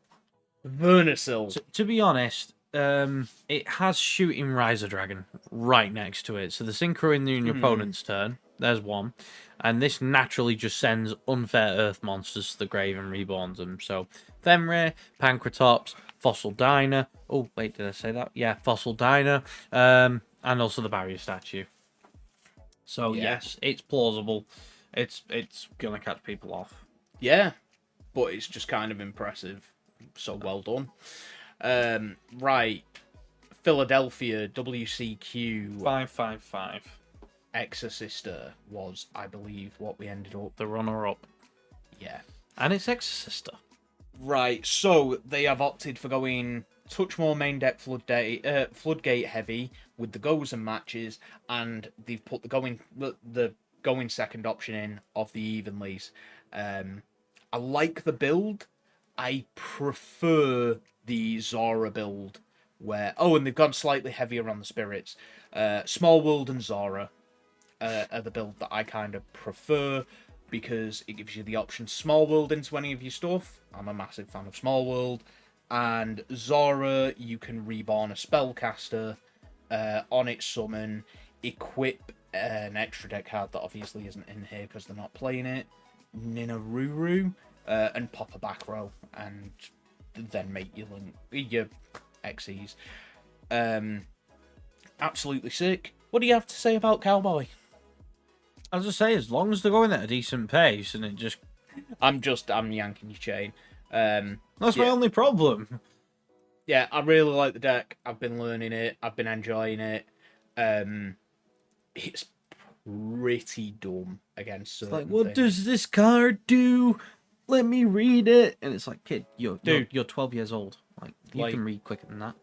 Vernasilf. To be honest, it has shooting Riser Dragon right next to it. So the Synchro in your opponent's turn. There's one. And this naturally just sends unfair Earth monsters to the grave and reborns them. So Femre, Pancratops, Fossil Diner. Oh, wait, did I say that? Yeah, Fossil Diner. And also the Barrier Statue. So yes, it's plausible. It's gonna catch people off. Yeah, but it's just kind of impressive. So well done. Right, Philadelphia WCQ 555. Exorcister was, I believe, what we ended up. The runner-up. Yeah. And it's Exorcister. Right, so they have opted for going touch more main deck floodgate heavy with the goes and matches, and they've put the going second option in of the evenlies. I like the build. I prefer the Zora build and they've gone slightly heavier on the spirits. Small World and Zora are the build that I kind of prefer, because it gives you the option Small World into any of your stuff. I'm a massive fan of Small World. And Zora, you can reborn a spellcaster on its summon, equip an extra deck card that obviously isn't in here because they're not playing it, Ninaruru, and pop a back row, and then make your XEs. Absolutely sick. What do you have to say about Cowboy? As I say, as long as they're going at a decent pace and it just... I'm yanking your chain. That's my only problem. Yeah, I really like the deck. I've been learning it. I've been enjoying it. It's pretty dumb against certain It's like, what things. does this card do? Let me read it. And it's like, kid, you're 12 years old. Like, you can read quicker than that.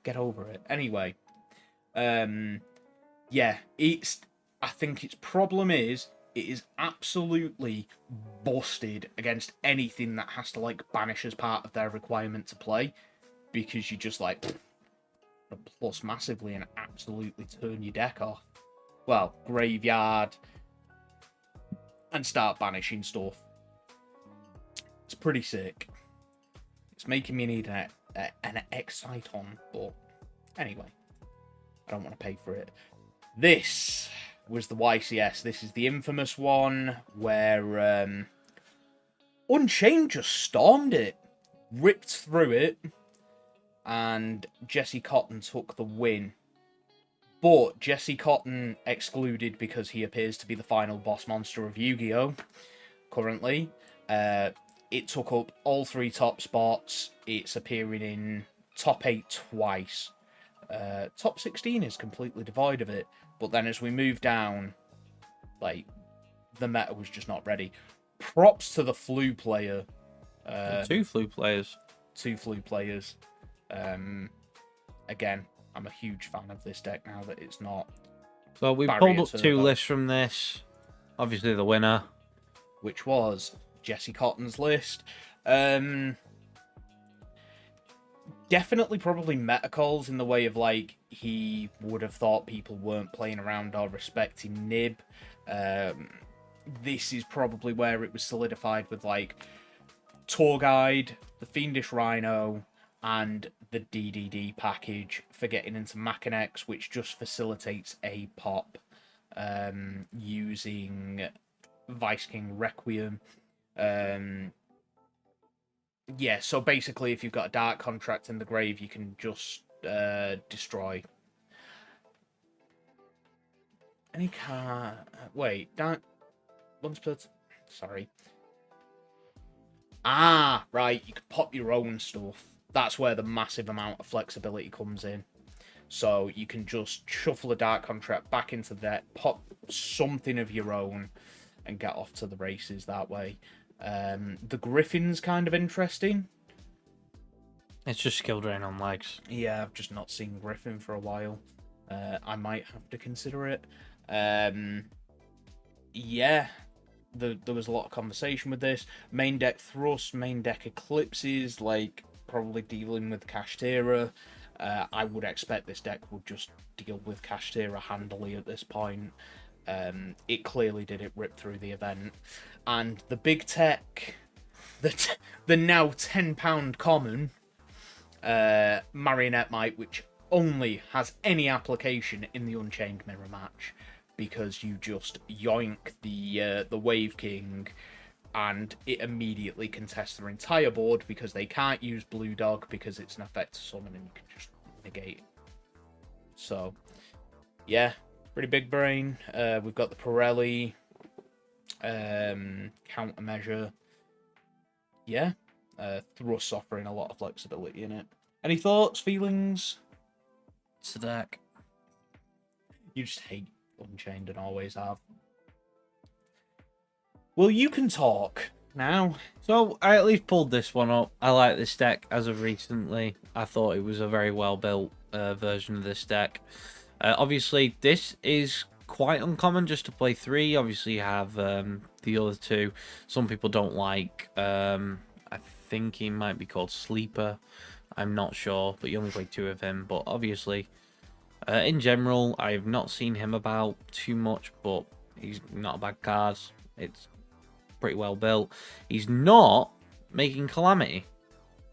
Get over it. Anyway, yeah, I think its problem is it is absolutely busted against anything that has to like banish as part of their requirement to play, because you just like plus massively and absolutely turn your deck off. Well, graveyard and start banishing stuff. It's pretty sick. It's making me need an Exciton, but anyway, I don't want to pay for it. This was the YCS. This is the infamous one where Unchained just stormed it, ripped through it, and Jesse Cotton took the win. But Jesse Cotton excluded because he appears to be the final boss monster of Yu-Gi-Oh! Currently. It took up all 3 top spots. It's appearing in top 8 twice. Top 16 is completely devoid of it. But then as we move down, like, the meta was just not ready. Props to the Flu player. 2 Flu players. 2 Flu players. Again, I'm a huge fan of this deck now that it's not. So we pulled up 2 lists from this. Obviously the winner, which was Jesse Cotton's list. Definitely probably meta calls in the way of like he would have thought people weren't playing around or respecting Nib. This is probably where it was solidified with like Tour Guide, the Fiendish Rhino, and the DDD package for getting into Machinex, which just facilitates a pop using Vice King Requiem. Yeah, so basically if you've got a Dark Contract in the grave, you can just destroy any card. Wait, once per... Sorry. Ah, right, you can pop your own stuff. That's where the massive amount of flexibility comes in. So you can just shuffle a Dark Contract back into that, pop something of your own, and get off to the races that way. The Griffin's kind of interesting. It's just skill drain on legs. Yeah, I've just not seen Griffin for a while. I might have to consider it. Yeah, there was a lot of conversation with this. Main deck Thrust, main deck Eclipses, like probably dealing with Kashtira. I would expect this deck would just deal with Kashtira handily at this point. It clearly did it rip through the event. And the big tech, the now £10 common Marionette Might, which only has any application in the Unchained Mirror match, because you just yoink the Wave King and it immediately contests their entire board because they can't use Blue Dog because it's an effect to summon and you can just negate it. So, yeah, pretty big brain. We've got the Pirelli countermeasure. Yeah, Thrust offering a lot of flexibility in it. Any thoughts, feelings? It's a deck. You just hate Unchained and always have. Well, you can talk now. So I at least pulled this one up. I like this deck as of recently. I thought it was a very well built version of this deck. Obviously, this is quite uncommon just to play 3. Obviously, you have the other 2. Some people don't like. I think he might be called Sleeper. I'm not sure, but you only play 2 of him. But obviously, in general, I've not seen him about too much, but he's not a bad card. It's pretty well built. He's not making Calamity,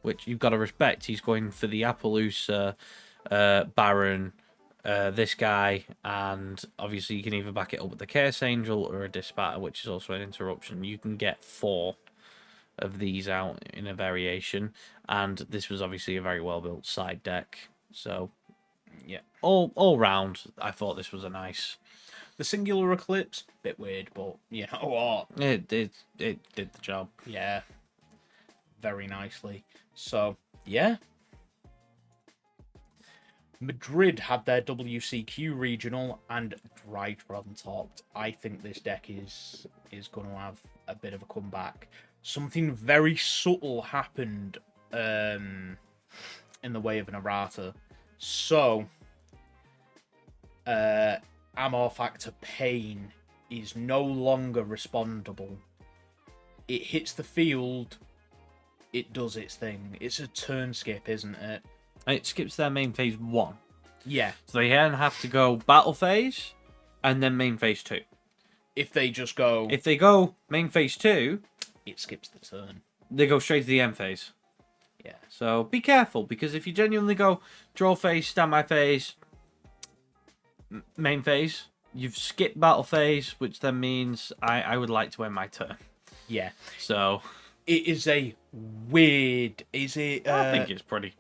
which you've got to respect. He's going for the Appaloosa, Baron, this guy, and obviously you can either back it up with the Chaos Angel or a Dispatter, which is also an interruption. You can get 4 of these out in a variation, and this was obviously a very well built side deck. So yeah, all round, I thought this was a nice. The Singular Eclipse, bit weird, but you know what? It did the job. Yeah, very nicely. So yeah. Madrid had their WCQ regional and Drytron topped. I think this deck is going to have a bit of a comeback. Something very subtle happened in the way of an errata. So, Amor Factor Pain is no longer respondable. It hits the field, it does its thing. It's a turn skip, isn't it? It skips their main phase 1. Yeah. So they then have to go battle phase and then main phase 2. If they just go... If they go main phase 2, it skips the turn. They go straight to the end phase. Yeah. So be careful, because if you genuinely go draw phase, standby phase, main phase, you've skipped battle phase, which then means I would like to end my turn. Yeah. So... It is a weird... Is it... I think it's pretty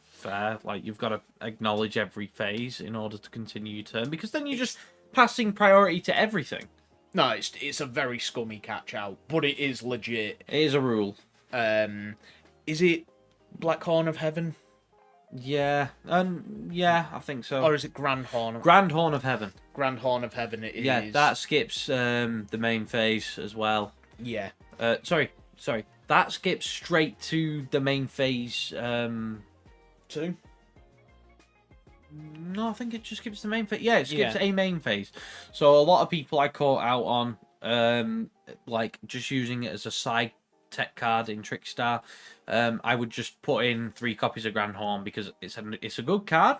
fair. Like, you've got to acknowledge every phase in order to continue your turn, because then you're just passing priority to everything. No, it's a very scummy catch out, but it is legit. It is a rule. Is it Black Horn of Heaven? Yeah, yeah, I think so. Or is it Grand Horn? Grand Horn of Heaven. Grand Horn of Heaven. It is. Yeah, that skips the main phase as well. Yeah. Sorry. That skips straight to the main phase. 2. No, I think it just skips the main phase. Yeah, it skips a main phase. So a lot of people I caught out on, like just using it as a side tech card in Trickstar. I would just put in 3 copies of Grand Horn because it's a good card.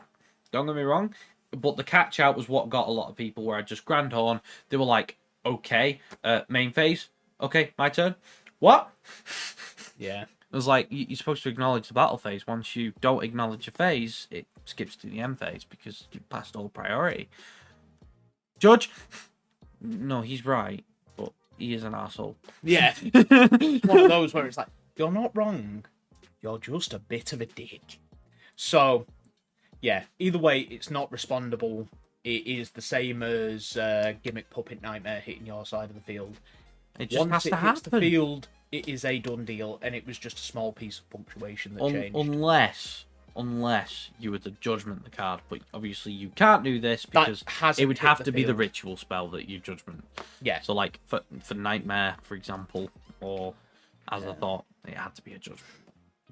Don't get me wrong, but the catch out was what got a lot of people. Where I just Grand Horn, they were like, okay, main phase, okay, my turn. What? Yeah. It was like, you're supposed to acknowledge the battle phase. Once you don't acknowledge your phase, it skips to the end phase because you passed all priority. Judge? No, he's right, but he is an asshole. Yeah. It's one of those where it's like, you're not wrong, you're just a bit of a dick. So, yeah, either way, it's not respondable. It is the same as Gimmick Puppet Nightmare hitting your side of the field. It just has to happen. Once it hits the field, it is a done deal, and it was just a small piece of punctuation that changed. Unless you were to judgment the card, but obviously you can't do this because it would have to be the ritual spell that you judgment. Yeah. So like for Nightmare, for example, or as I thought, it had to be a judgment.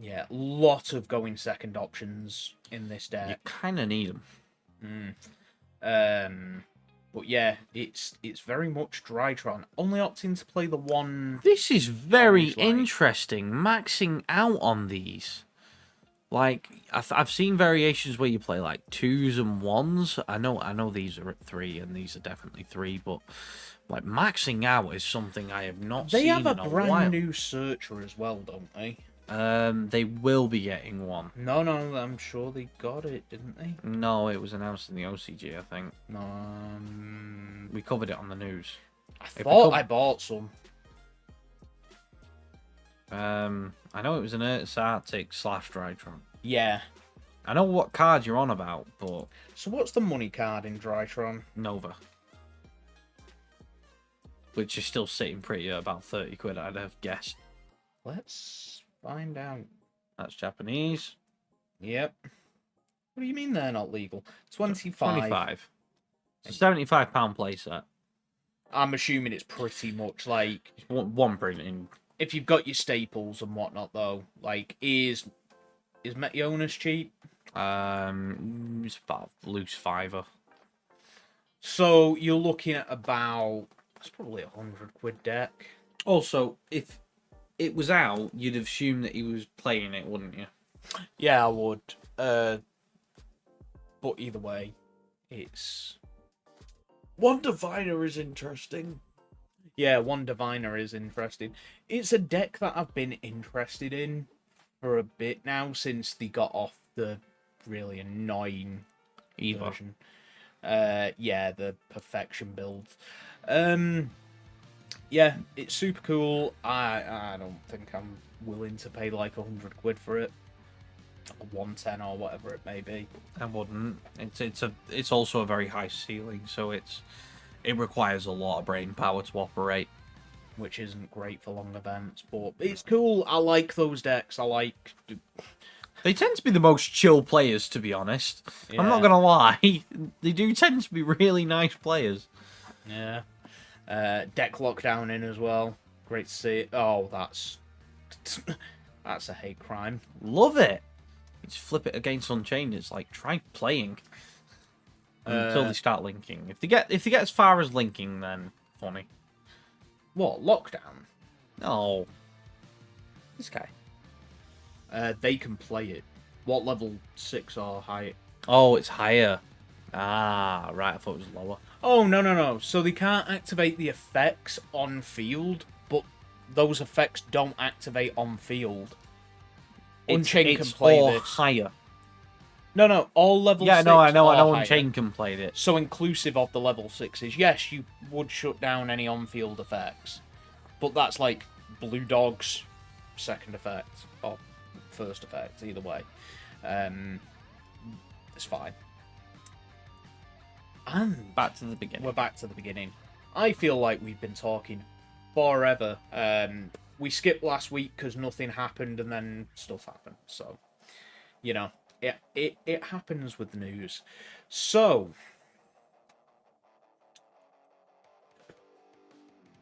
Yeah, lot of going second options in this deck. You kind of need them. But yeah, it's very much Drytron. Only opting to play the one... This is very interesting, maxing out on these. Like, I've seen variations where you play like 2s and 1s. I know these are at 3 and these are definitely 3, but like maxing out is something I have not seen in a while. They have a brand new searcher as well, don't they? They will be getting one. No, I'm sure they got it, didn't they? No, it was announced in the OCG, I think. No, we covered it on the news. I thought I bought some. I know it was an Ertz Arctic / Drytron. Yeah. I know what card you're on about, but... So what's the money card in Drytron? Nova. Which is still sitting pretty at about 30 quid, I'd have guessed. Let's find out. That's Japanese. Yep. What do you mean they're not legal? 25. 25. £75 playset. I'm assuming it's pretty much like... One printing. If you've got your staples and whatnot, though, like, is Meteonis cheap? It's about loose £5. So you're looking at about... That's probably £100 deck. Also, if it was out, you'd assume that he was playing it, wouldn't you? Yeah, I would. But either way, it's... One Diviner is interesting. Yeah, one Diviner is interesting. It's a deck that I've been interested in for a bit now, since they got off the really annoying Eva. version. Yeah, the perfection build. Yeah, it's super cool. I don't think I'm willing to pay like £100 for it, or 110 or whatever it may be. I wouldn't. It's also a very high ceiling, so it requires a lot of brain power to operate, Which isn't great for long events, but it's cool. I like those decks. They tend to be the most chill players, to be honest. Yeah. I'm not gonna lie. They do tend to be really nice players. Yeah. Deck lockdown in as well. Great to see. Oh, that's a hate crime. Love it. You just flip it against Unchained. It's like, try playing until they start linking. If they get as far as linking, then funny. What, lockdown? No, this guy. They can play it. What, level 6 or higher? Oh, it's higher. Ah, right. I thought it was lower. Oh, no. So they can't activate the effects on field, but those effects don't activate on field. Unchained can play all this. higher. No, all level 6 I know. or higher. Unchained can play it. So inclusive of the level 6s. Yes, you would shut down any on-field effects. But that's like Blue Dog's second effect, or first effect, either way. It's fine. And Back to the beginning. we're back to the beginning. I feel like we've been talking forever. We skipped last week because nothing happened, and then stuff happened. So, you know, it happens with the news. So,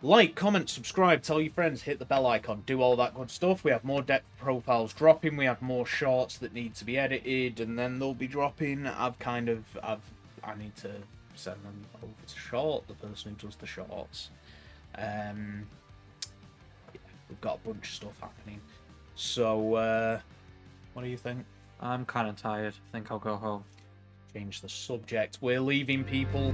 like, comment, subscribe, tell your friends, hit the bell icon, do all that good stuff. We have more deck profiles dropping. We have more shorts that need to be edited, and then they'll be dropping. I need to send them over to Short, the person who does the shorts. Yeah, we've got a bunch of stuff happening. So, what do you think? I'm kind of tired. I think I'll go home. Change the subject. We're leaving, people.